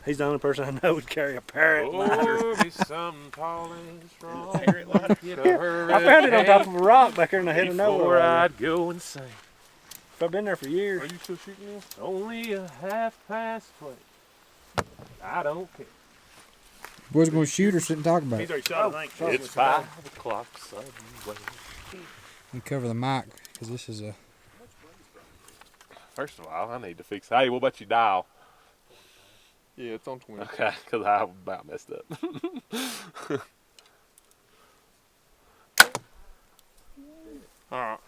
He's the only person I know would carry a parrot lighter. Oh, be something tall and strong. I found it on top of a rock back there in the head of nowhere. Before I'd go insane. I've been there for years. Are you still shooting this? Only a half-past play. I don't care. Boys gonna shoot or sit and talk about it? It's 5 o'clock Sunday. We cover the mic because this is a. First of all, I need to fix. Hey, what about your dial? Yeah, it's on 20. Okay, because I about messed up. All right.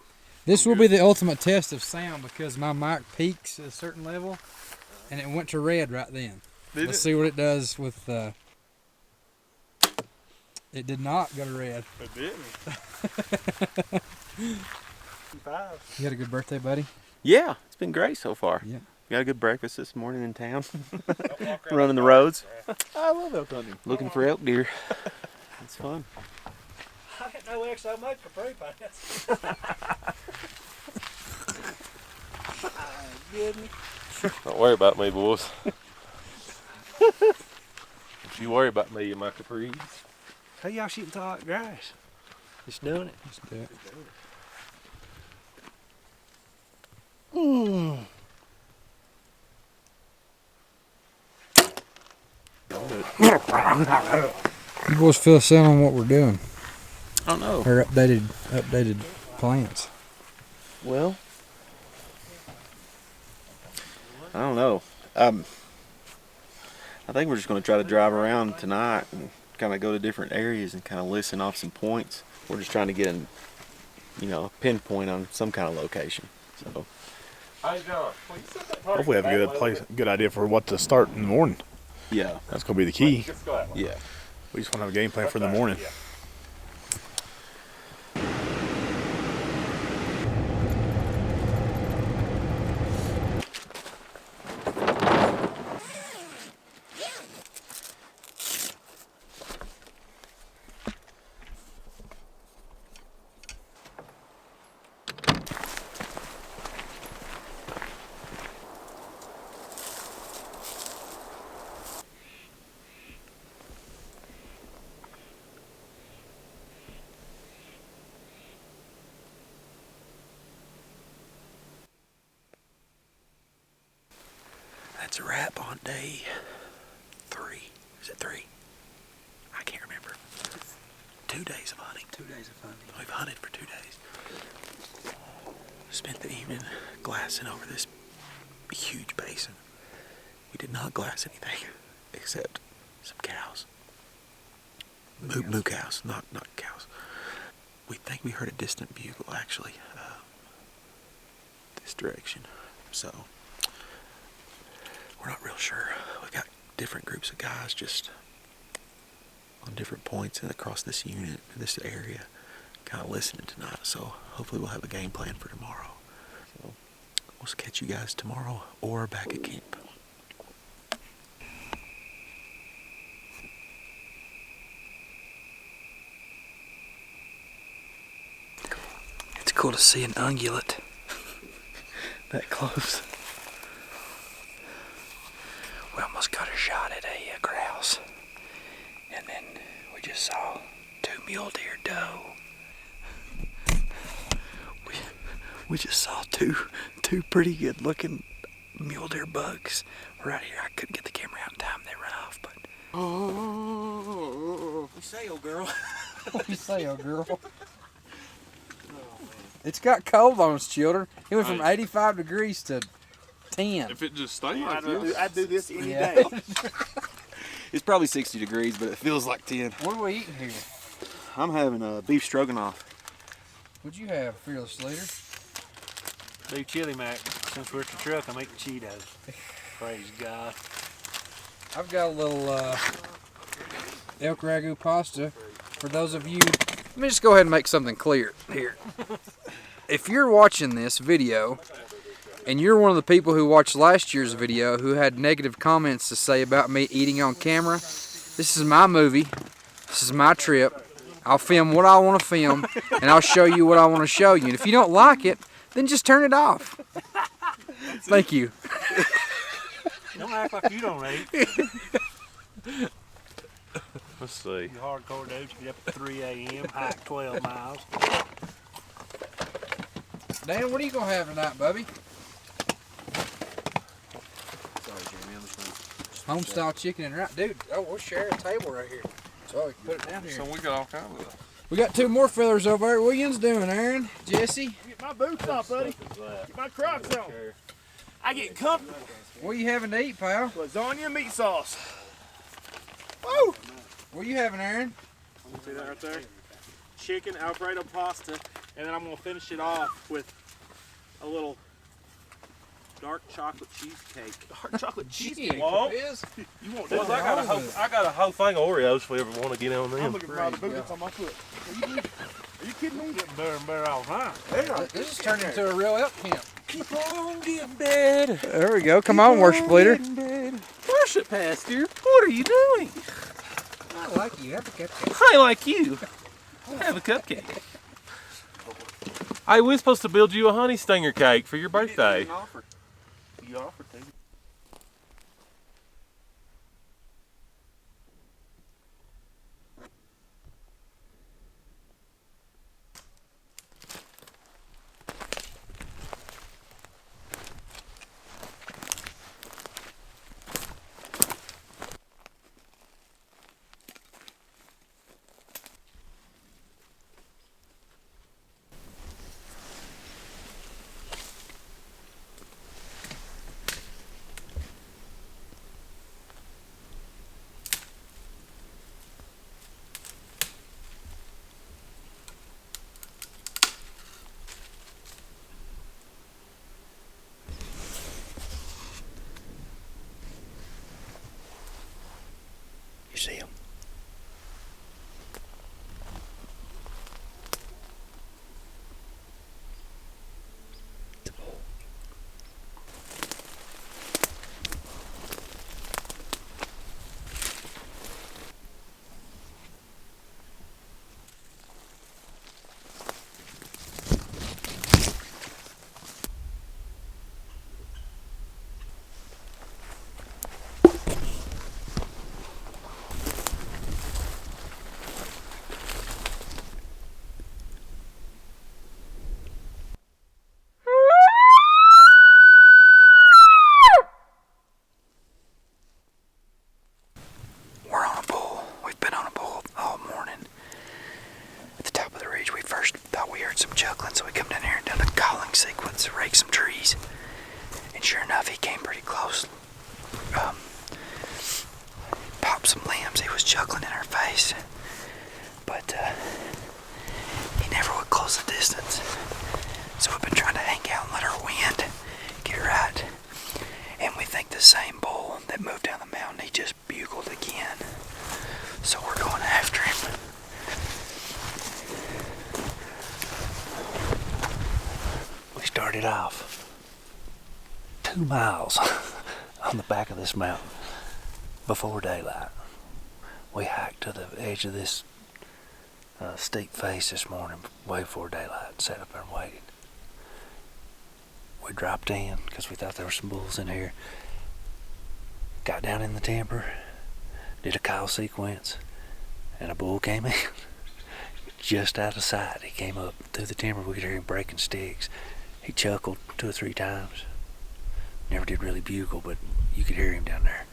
This will be the ultimate test of sound because my mic peaks at a certain level, and it went to red right then. Let's see what it does with. It did not go to red. It didn't. You had a good birthday, buddy? Yeah, it's been great so far. Yeah. Got a good breakfast this morning in town. Running the roads. I love elk hunting. Looking for elk deer. It's fun. I didn't know elk so much for free pass. Don't worry about me, boys. If you worry about me and my capris. How y'all shooting tall grass? Just doing it. Just do it. You boys fill us in on what we're doing. I don't know. Or updated plans. Well, I don't know. I think we're just going to try to drive around tonight and kind of go to different areas and kind of listen off some points. We're just trying to get a pinpoint on some kind of location. So. Hopefully we have a good idea for what to start in the morning. Yeah. That's going to be the key. Yeah. We just want to have a game plan for the morning. That's a wrap on day 3. Is it 3? I can't remember. 2 days of hunting. 2 days of hunting. We've hunted for 2 days. Spent the evening glassing over this huge basin. We did not glass anything except some cows. Moo cows, not cows. We think we heard a distant bugle actually, this direction. So we're not real sure. We got different groups of guys just on different points and across this unit, this area, kind of listening tonight. So hopefully we'll have a game plan for tomorrow. So we'll catch you guys tomorrow or back at camp. It's cool to see an ungulate that close. We almost got a shot at a grouse, and then we just saw 2 mule deer doe. We just saw two pretty good looking mule deer bucks right here. I couldn't get the camera out in time. They ran off, but. Oh, what you say, old girl? What you say, old girl? It's got cold on us, children. It went from 85 degrees to 10. If it just stayed like this. I'd do this any day. It's probably 60 degrees, but it feels like 10. What are we eating here? I'm having a beef stroganoff. What'd you have, Fearless Leader? Beef chili mac. Since we're at the truck, I'm eating Cheetos. Praise God. I've got a little elk ragu pasta. For those of you, let me just go ahead and make something clear here. If you're watching this video and you're one of the people who watched last year's video who had negative comments to say about me eating on camera, this is my movie. This is my trip. I'll film what I want to film and I'll show you what I want to show you. And if you don't like it, then just turn it off. Thank you. Don't act like you don't eat. Let's see. You hardcore dudes get up at 3 a.m., hike 12 miles. Dan, what are you going to have tonight, Bubby? Sorry, Jeremy, I'm just gonna... Home style chicken and rice. Dude, oh, we'll share a table right here. So we can put it down here. So we got all kinds of. We got 2 more fellers over there. What you doing, Aaron? Jesse? Get my boots off, buddy. Get my Crocs on. I get comfortable. What are you having to eat, pal? Lasagna and meat sauce. Woo! What are you having, Aaron? See that right there? Chicken Alfredo pasta, and then I'm gonna finish it off with a little dark chocolate cheesecake. Dark chocolate cheesecake? Whoa. You want Well, that? I got a whole thing of Oreos if we ever want to get on them. I'm looking for all the boots on my foot. Are you kidding me? Getting better and better all the time. Yeah. This is turning into a real elk camp. Keep on getting better. There we go. Come on, worship leader. Worship pastor, what are you doing? I like you. Have a cupcake. I like you. Have a cupcake. Hey, we're supposed to build you a honey stinger cake for your birthday. You offered to. to rake some trees. And sure enough, he came pretty close. Popped some limbs. He was chuckling in our face. But he never would close the distance. So we've been trying to hang out and let our wind get right. And we think the same bull that moved down the mountain, he just bugled again. So we're going after him. We started off 2 miles on the back of this mountain before daylight. We hiked to the edge of this steep face this morning way before daylight, sat up there and waited. We dropped in because we thought there were some bulls in here. Got down in the timber, did a call sequence, and a bull came in just out of sight. He came up through the timber. We could hear him breaking sticks. He chuckled 2 or 3 times. Never did really bugle, but you could hear him down there.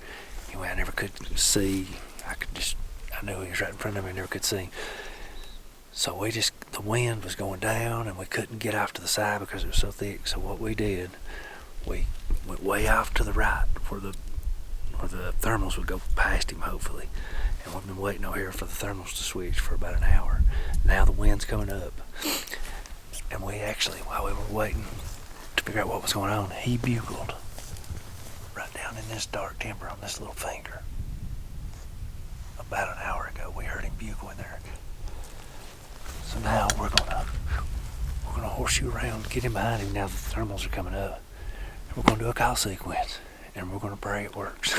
Anyway, I never could see. I knew he was right in front of me. I never could see him. So the wind was going down and we couldn't get off to the side because it was so thick. So what we did, we went way off to the right where the thermals would go past him, hopefully. And we've been waiting over here for the thermals to switch for about an hour. Now the wind's coming up. And we actually, while we were waiting to figure out what was going on, he bugled right down in this dark timber on this little finger. About an hour ago, we heard him bugle in there. So now we're gonna horseshoe around, get him behind him now that the thermals are coming up. And we're gonna do a call sequence, and we're gonna pray it works.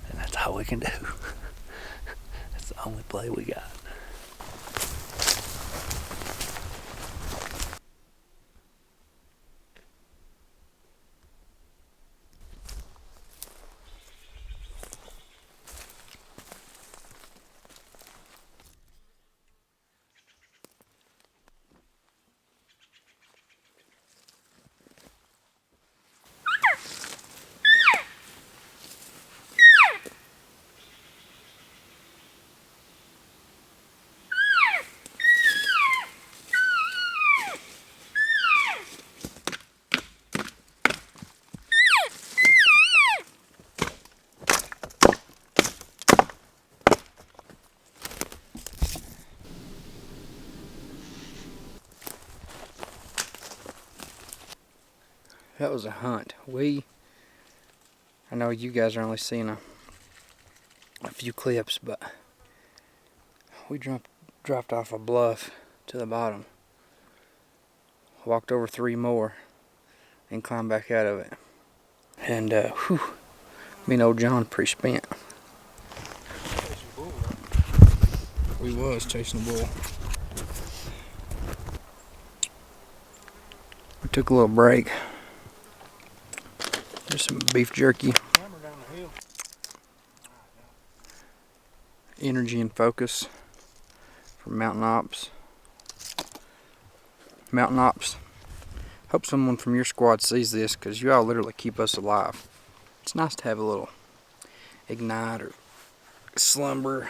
And that's all we can do. That's the only play we got. That was a hunt. I know you guys are only seeing a few clips, but we dropped off a bluff to the bottom, walked over 3 more, and climbed back out of it. And me and old John pretty spent. We was chasing a bull. We took a little break. There's some beef jerky. Energy and focus for Mountain Ops. Mountain Ops. Hope someone from your squad sees this because you all literally keep us alive. It's nice to have a little ignite or slumber,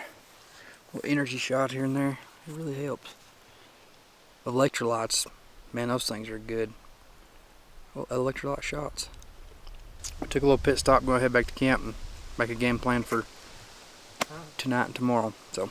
a little energy shot here and there. It really helps. Electrolytes, man, those things are good. Well, electrolyte shots. We took a little pit stop, going to head back to camp and make a game plan for tonight and tomorrow. So.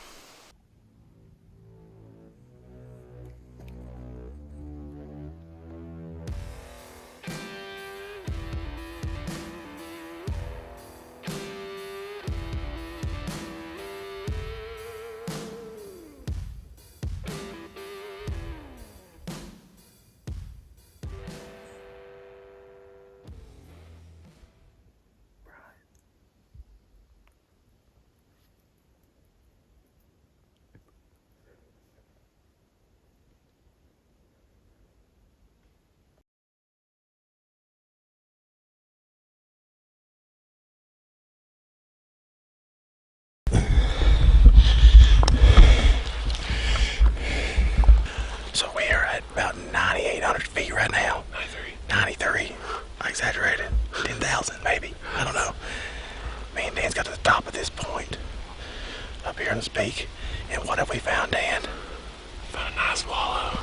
So we are at about 9,800 feet right now. 93. I exaggerated. 10,000 maybe. I don't know. Me and Dan's got to the top of this point. Up here in this peak. And what have we found, Dan? Found a nice wallow.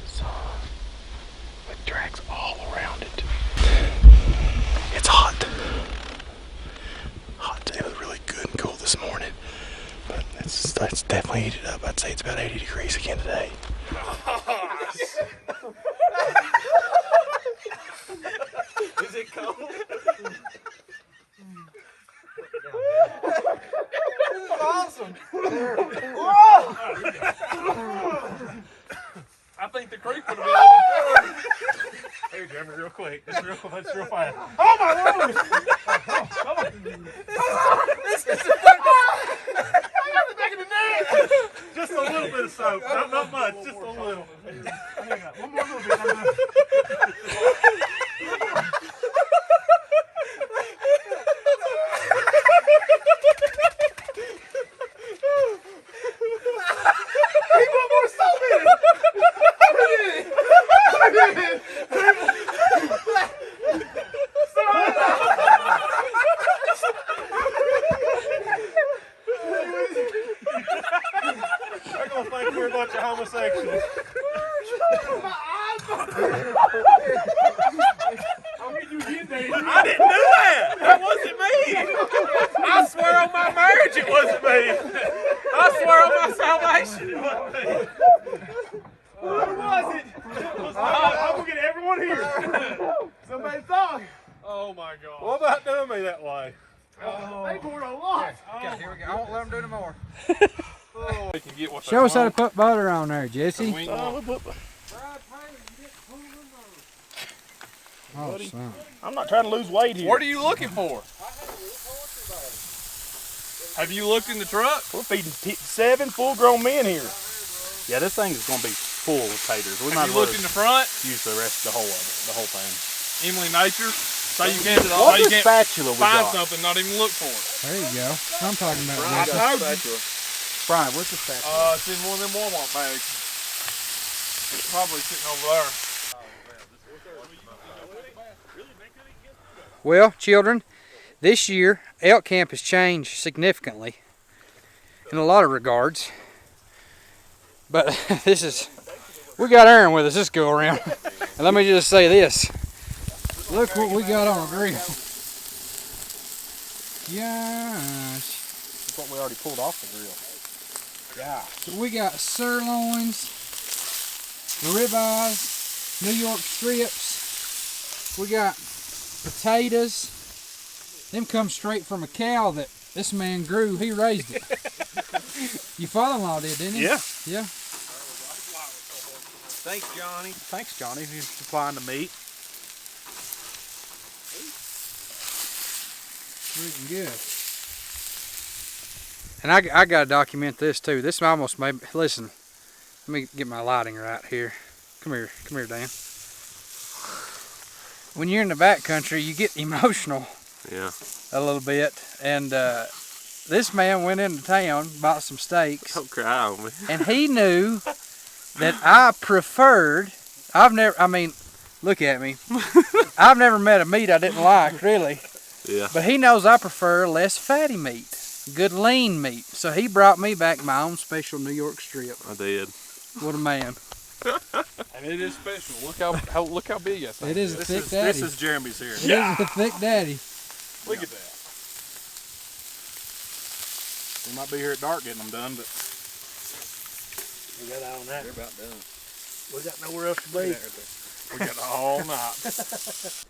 So this morning, but it's definitely heated up. I'd say it's about 80 degrees again today. Is it cold? This is awesome. I think the creek would have been a little further. Here, Jeremy, real quick. It's real fast. Oh my Lord! Come on. This is back in the neck. Just a little bit of soap. Not much, just a little. One more little bit. They're gonna think we're a bunch of homosexuals. I didn't do that! That wasn't me! I swear on my marriage it wasn't me! I swear on my salvation it wasn't me! What was it? I'm gonna get everyone here! Somebody saw it! Oh my God. What about doing me that way? They poured a lot! Okay, here we go. I won't let them do no more. They can get what they Show us how to want. put butter on there, Jesse. Oh, son. I'm not trying to lose weight here. What are you looking for? Have you looked in the truck? We're feeding 7 full-grown men here. Yeah, this thing is going to be full of taters. We Have you looked in the front? use the rest of the whole thing. Emily Nature. Say you can't, What's the spatula we find got? something, not even look for it. There you go. That's what I'm talking about. I Jesse. told you. Brian, where's the spatula? It's in one of them Walmart bags. It's probably sitting over there. Well, children, this year elk camp has changed significantly in a lot of regards. But we got Aaron with us this go around. And let me just say this. Look what we got on a grill. Gosh. That's what we already pulled off the grill. Yeah. So we got sirloins, ribeyes, New York strips. We got potatoes. Them come straight from a cow that this man grew. He raised it. Your father-in-law did, didn't he? Yeah. Yeah. Thanks, Johnny, for supplying the meat. Freaking good. And I got to document this too. This almost made, listen, let me get my lighting right here. Come here, Dan. When you're in the backcountry, you get emotional. Yeah. A little bit. And this man went into town, bought some steaks. Don't cry on me. And he knew that I preferred, look at me. I've never met a meat I didn't like, really. Yeah. But he knows I prefer less fatty meat, good lean meat. So he brought me back my own special New York strip. I did. What a man. And it is special. Look how big that thing It is a thick daddy. This is Jeremy's here. It is a thick daddy. Look at that. We might be here at dark getting them done, but We got all night. they're about done. We got nowhere else to be. We got all night.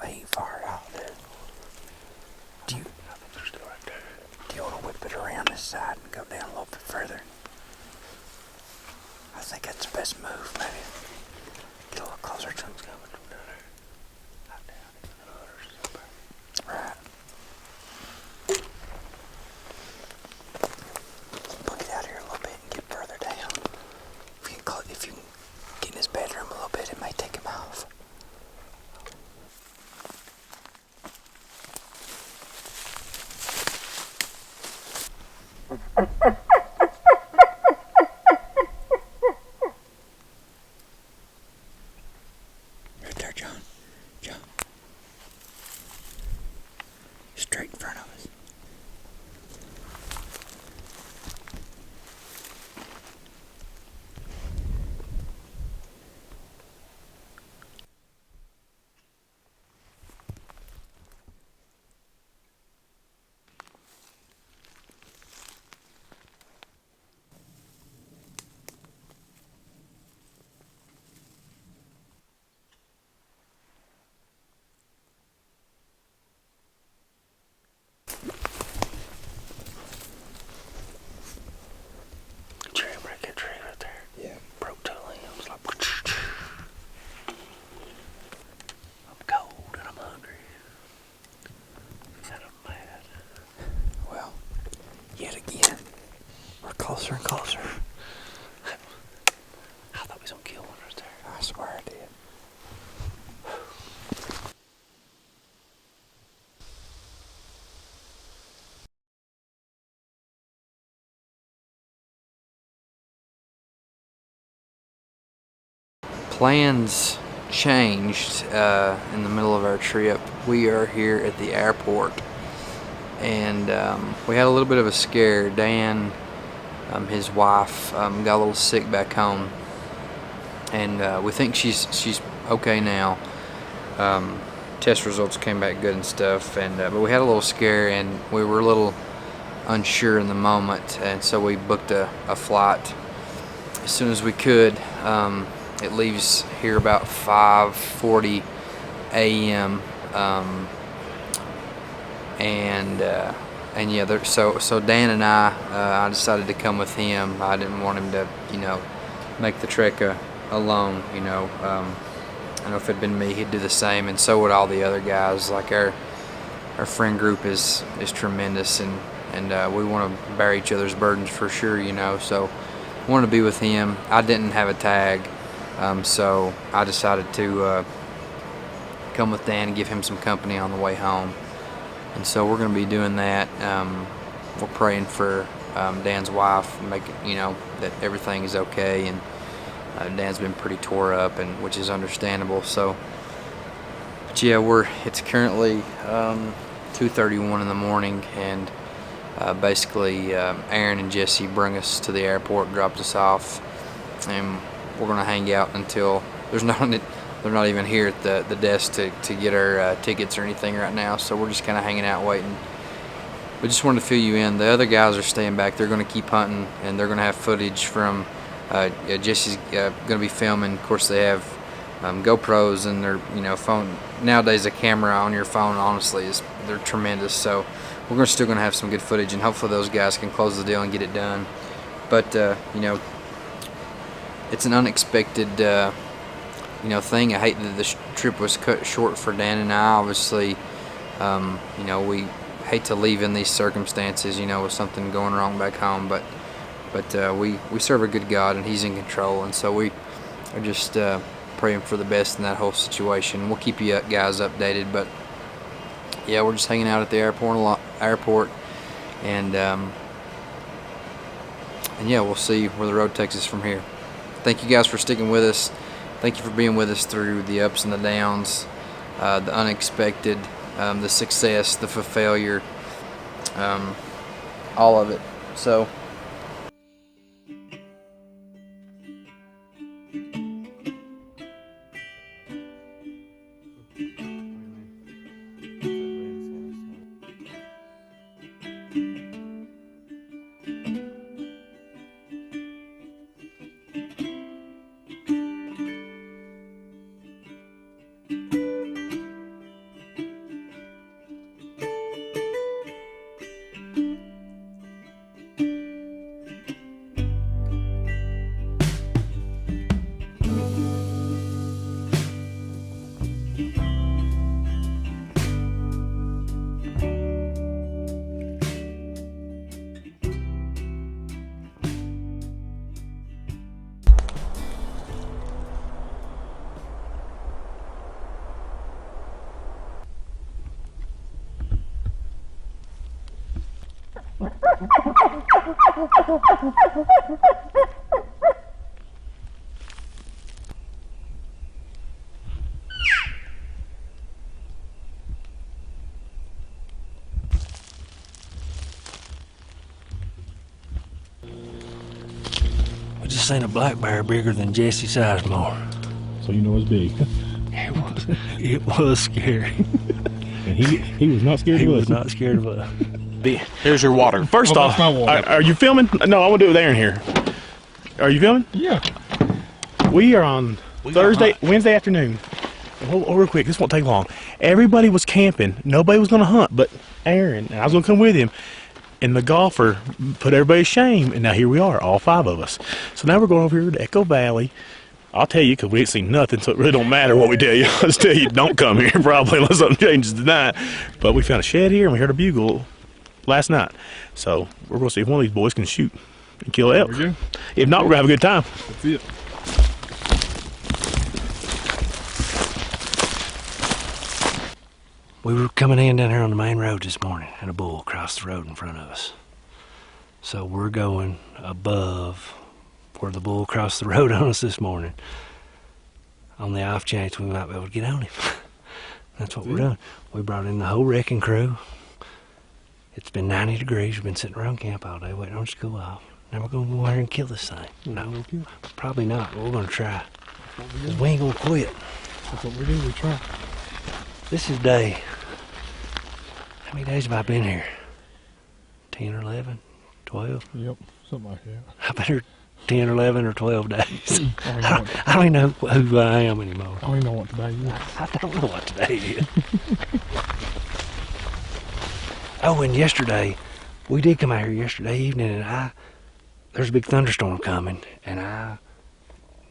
ain't far out, dude. Do you? I think they're still right there. Do you want to whip it around this side and go down a little bit further? I think that's the best move, maybe. Get a little closer to them. Right. Book it out here a little bit and get further down. If you can get in his bedroom a little bit, it may take him off. Right there, John. John. Straight in front of us. Tree, break that tree right there. Yeah. Broke two limbs. Like, I'm cold and I'm hungry. And I'm mad. Well, yet again, we're closer and closer. I thought we was gonna kill one right there. I swear I did. Plans changed in the middle of our trip. We are here at the airport, and we had a little bit of a scare. Dan, his wife, got a little sick back home, and we think she's okay now. Test results came back good and stuff, and but we had a little scare, and we were a little unsure in the moment, and so we booked a flight as soon as we could. It leaves here about 5:40 a.m. And yeah, so Dan and I decided to come with him. I didn't want him to, make the trek alone. I know if it'd been me, he'd do the same, and so would all the other guys. Like our friend group is tremendous, and we want to bear each other's burdens for sure. So I wanted to be with him. I didn't have a tag. So I decided to come with Dan and give him some company on the way home. And so we're going to be doing that. We're praying for Dan's wife, making that everything is okay. And Dan's been pretty tore up, and which is understandable. So, but yeah, it's currently 2:31 in the morning, and basically Aaron and Jesse bring us to the airport, dropped us off, and we're gonna hang out until they're not even here at the desk to get our tickets or anything right now. So we're just kind of hanging out waiting. But just wanted to fill you in. The other guys are staying back. They're gonna keep hunting, and they're gonna have footage from Jesse's gonna be filming. Of course, they have GoPros and their phone. Nowadays, a camera on your phone, honestly, they're tremendous. So we're still gonna have some good footage, and hopefully those guys can close the deal and get it done. But it's an unexpected thing. I hate that this trip was cut short for Dan and I. Obviously, we hate to leave in these circumstances, with something going wrong back home. But we serve a good God, and He's in control, and so we are just praying for the best in that whole situation. We'll keep you guys updated. But yeah, we're just hanging out at the airport, and yeah, we'll see where the road takes us from here. Thank you guys for sticking with us. Thank you for being with us through the ups and the downs, the unexpected, the success, the failure, all of it. So We just seen a black bear bigger than Jesse Sizemore. So you know it's big. It was scary. And he was not scared He of us. was not scared of us. Here's your water. First Oh, off, that's my water. are you filming? No, I want to do it with Aaron here. Are you filming? Yeah. We are on Wednesday afternoon. Real quick, this won't take long. Everybody was camping. Nobody was going to hunt but Aaron, and I was going to come with him. And the golfer put everybody to shame, and now here we are, all 5 of us. So now we're going over here to Echo Valley. I'll tell you, because we ain't seen nothing, so it really don't matter what we tell you. I'll just tell you, don't come here, probably, unless something changes tonight. But we found a shed here, and we heard a bugle last night. So we're going to see if one of these boys can shoot and kill elk. If not, we're going to have a good time. That's it. We were coming in down here on the main road this morning, and a bull crossed the road in front of us. So we're going above where the bull crossed the road on us this morning, on the off chance we might be able to get on him. That's what we're doing. We brought in the whole wrecking crew. It's been 90 degrees. We've been sitting around camp all day waiting on it to cool off. Now we're going to go out here and kill this thing. No, probably not, but we're going to try. We ain't going to quit. That's what we do. We try. This is day. How many days have I been here? 10 or 11? 12? Yep, something like that. I've been here 10 or 11 or 12 days. I don't even know who I am anymore. I don't even know what today is. I don't know what today is. Oh, and yesterday, we did come out here yesterday evening, and there's a big thunderstorm coming, and I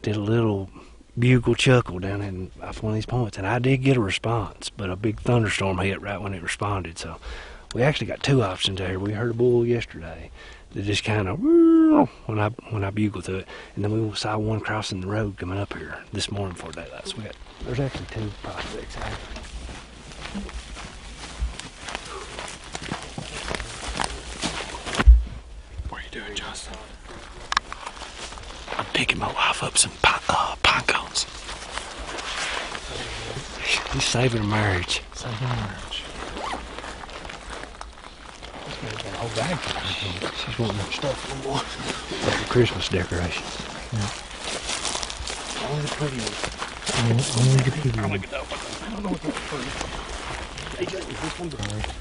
did a little bugle chuckle down off one of these points, and I did get a response, but a big thunderstorm hit right when it responded. So we actually got 2 options there. We heard a bull yesterday that just kind of when I bugled to it, and then we saw one crossing the road coming up here this morning before daylight. So there's actually 2 prospects out here. What are you doing, Justin? I'm picking my wife up some pine cones. He's saving a marriage. Saving a marriage. Got a whole bag. She's wanting more stuff for more. Like the Christmas decorations. Yeah. Only the pretty ones. Only the pretty ones. I don't know what that's pretty. Hey, Justin, this one's all right.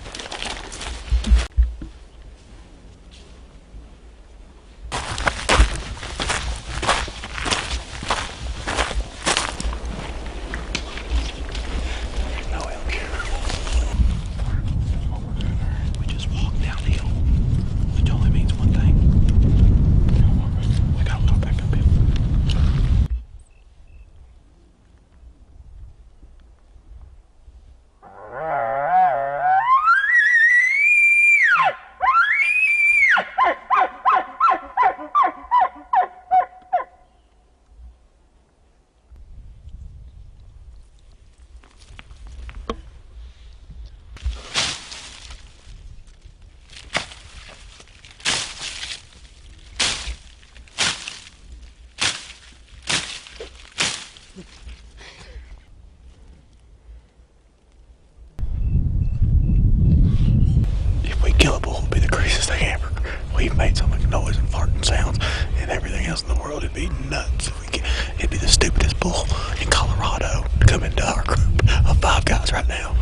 We've made so much noise and farting sounds and everything else in the world. It'd be nuts if we could. It'd be the stupidest bull in Colorado to come into our group of 5 guys right now.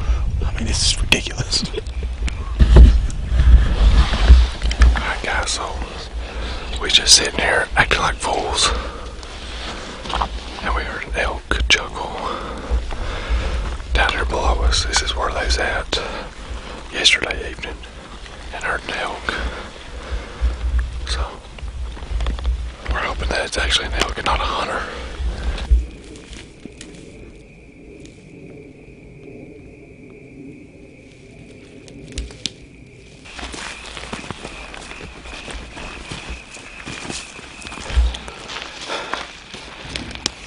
I mean, this is ridiculous. Alright guys, so we just sitting here acting like fools. And we heard an elk chuckle down there below us. This is where they was at yesterday evening and heard an elk. So we're hoping that it's actually an elk and not a hunter.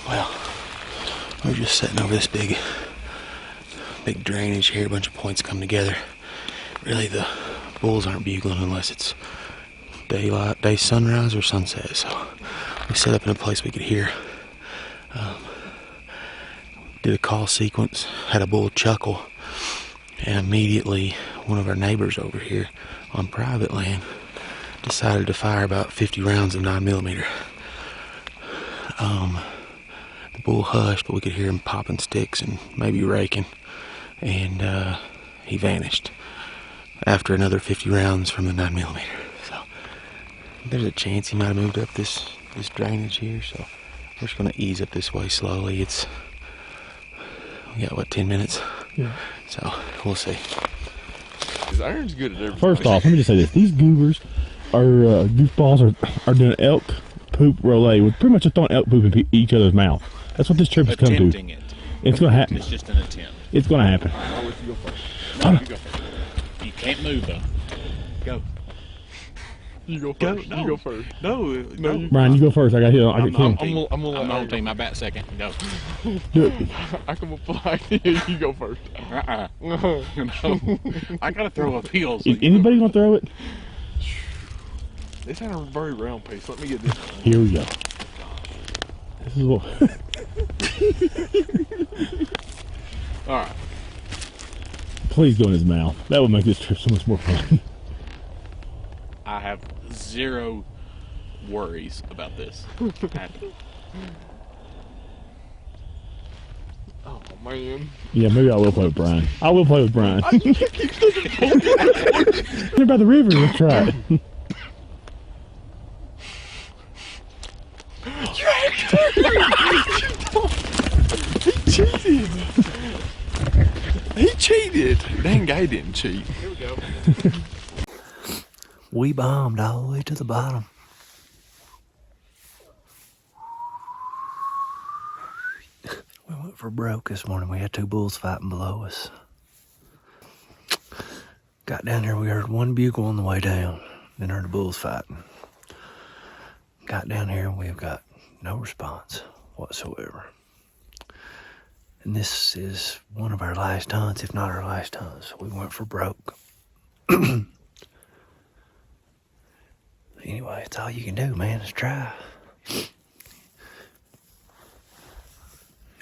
Well, we're just sitting over this big drainage here, a bunch of points come together. Really, the bulls aren't bugling unless it's daylight, day sunrise or sunset. So we set up in a place we could hear. Did a call sequence, had a bull chuckle, and immediately one of our neighbors over here on private land decided to fire about 50 rounds of 9mm. The bull hushed, but we could hear him popping sticks and maybe raking, and he vanished after another 50 rounds from the 9mm. So there's a chance he might have moved up this drainage here, so we're just going to ease up this way slowly. We got, what, 10 minutes? Yeah. So we'll see. Aaron's good at everything. First off, let me just say this. These goobers goofballs are doing elk poop roulette with pretty much just throwing elk poop in each other's mouth. That's what this trip has come to. Attempting it. It's going to happen. It's just an attempt. It's going to happen. I'll let you go first. You go first. You can't move, though. Go. You go first. No. You go first. No. Brian, you go first. I got hit. I'm him. on the whole team. I bat second. Go. Do it. I come apply. You go first. No. I gotta throw appeals. Is anybody gonna throw it? This had a very round piece. Let me get this one. Here we go. This is what. All right. Please go in his mouth. That would make this trip so much more fun. I have zero worries about this happening. Oh man. Yeah, maybe I will play with Brian. I will play with Brian. What about the river? Let's try it. He cheated. Dang guy didn't cheat. Here we go. We bombed all the way to the bottom. We went for broke this morning. We had two bulls fighting below us. Got down there, we heard one bugle on the way down. Then heard the bulls fighting. Got down here, we've got no response whatsoever. And this is one of our last hunts, if not our last hunt. So we went for broke. Anyway, it's all you can do, man, is try.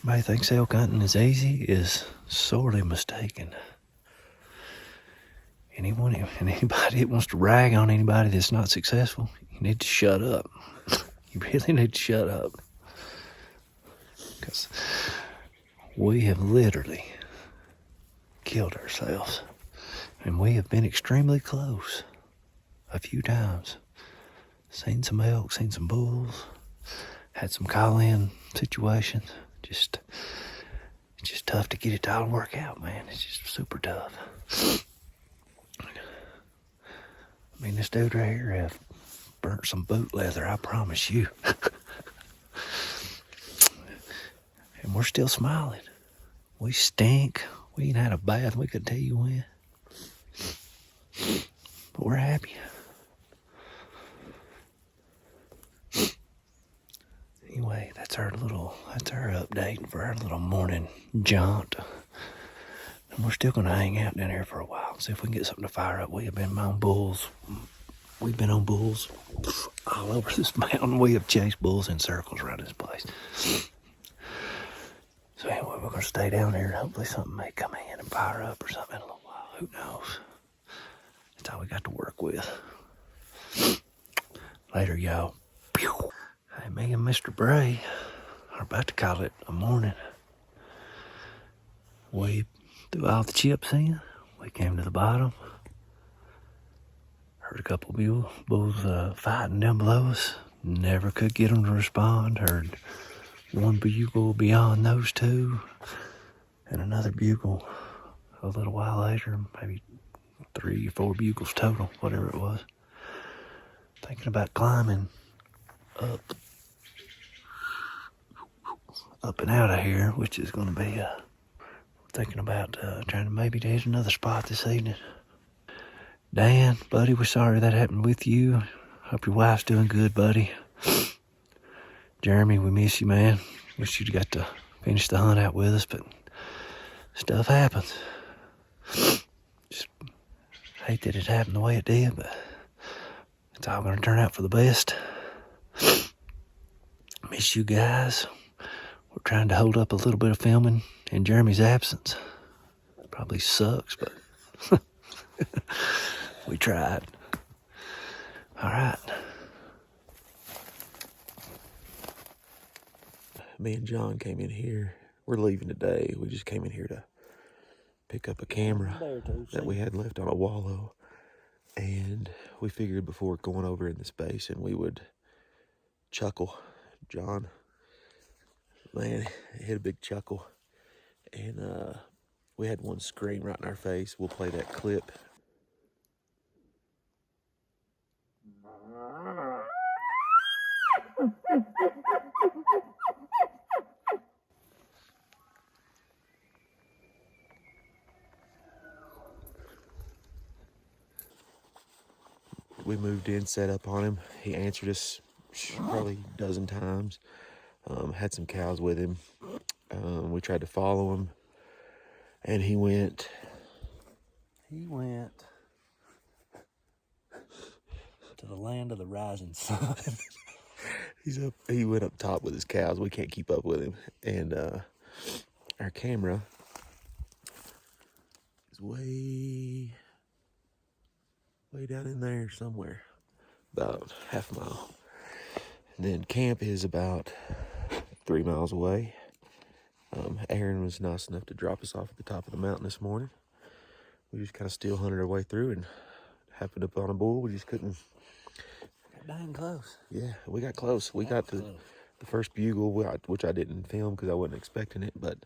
Anybody thinks elk hunting is easy is sorely mistaken. Anybody that wants to rag on anybody that's not successful, you need to shut up. You really need to shut up. Because we have literally killed ourselves. And we have been extremely close a few times. Seen some elk, seen some bulls, had some call-in situations. It's just tough to get it to all work out, man. It's just super tough. I mean, this dude right here have burnt some boot leather, I promise you. And we're still smiling. We stink. We ain't had a bath. We couldn't tell you when. But we're happy. Anyway, that's our update for our little morning jaunt. And we're still gonna hang out down here for a while, see if we can get something to fire up. We have been on bulls. We've been on bulls all over this mountain. We have chased bulls in circles around this place. So anyway, we're gonna stay down here and hopefully something may come in and fire up or something in a little while. Who knows? That's all we got to work with. Later, y'all. Hey, me and Mr. Bray are about to call it a morning. We threw all the chips in. We came to the bottom. Heard a couple of bulls fighting down below us. Never could get them to respond. Heard one bugle beyond those two. And another bugle a little while later. Maybe 3 or 4 bugles total, whatever it was. Thinking about climbing up and out of here, which is going to be thinking about trying to maybe hit another spot this evening. Dan, buddy, we're sorry that happened with you. Hope your wife's doing good, buddy. Jeremy, we miss you, man. Wish you'd got to finish the hunt out with us, but stuff happens. Just hate that it happened the way it did, but It's all gonna turn out for the best. Miss you guys. We're trying to hold up a little bit of filming in Jeremy's absence. Probably sucks, but we tried. All right. Me and John came in here. We're leaving today. We just came in here to pick up a camera that we had left on a wallow. And we figured before going over in the space and we would chuckle. John, man, hit a big chuckle. And we had one scream right in our face. We'll play that clip. We moved in, set up on him. He answered us probably a dozen times. Had some cows with him. We tried to follow him, and he went to the land of the rising sun. He went up top with his cows. We can't keep up with him. And our camera is way down in there somewhere, about half a mile. And then camp is about 3 miles away. Aaron was nice enough to drop us off at the top of the mountain this morning. We just kind of still hunted our way through and happened up on a bull. We just couldn't. Dang close. Yeah, we got close. We got to the first bugle, which I didn't film because I wasn't expecting it, but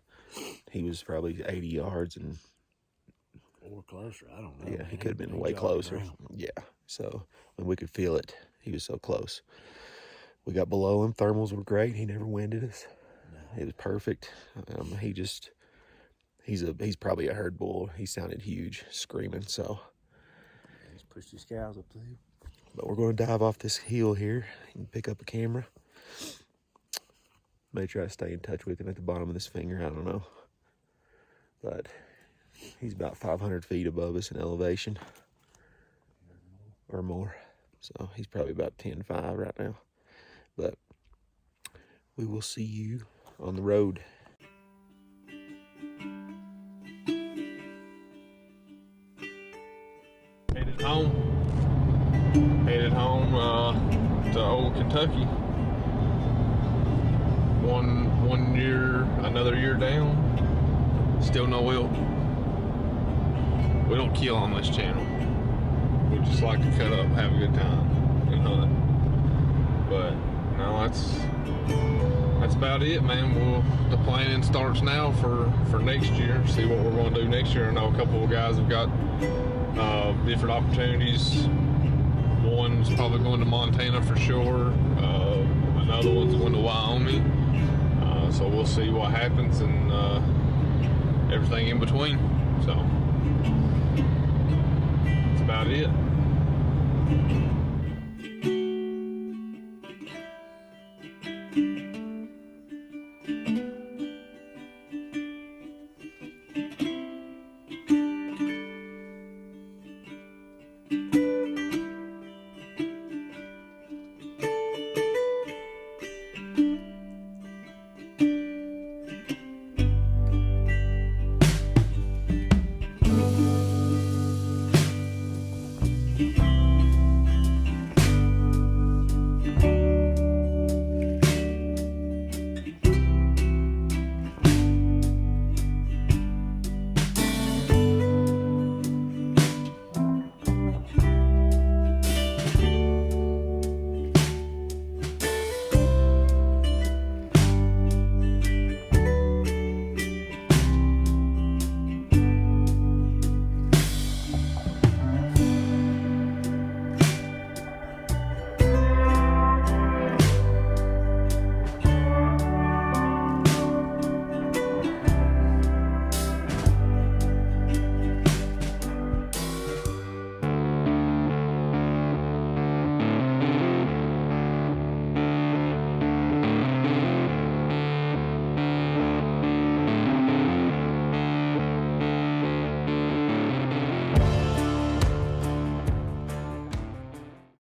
he was probably 80 yards and. Or closer, I don't know. Yeah, he could have been way closer. Yeah, so when we could feel it, he was so close. We got below him. Thermals were great. He never winded us. No. It was perfect. He's probably a herd bull. He sounded huge, screaming. So he's pushed his cows up the hill. But we're going to dive off this hill here and pick up a camera. May try to stay in touch with him at the bottom of this finger. I don't know, but. He's about 500 feet above us in elevation or more. So he's probably about 10.5 right now. But we will see you on the road. Headed home to old Kentucky. One year, another year down. Still no whelp. We don't kill on this channel. We just like to cut up, have a good time, and hunt. But no, that's about it, man. The planning starts now for next year. See what we're going to do next year. I know a couple of guys have got different opportunities. One's probably going to Montana for sure. Another one's going to Wyoming. So we'll see what happens and everything in between. So. About it.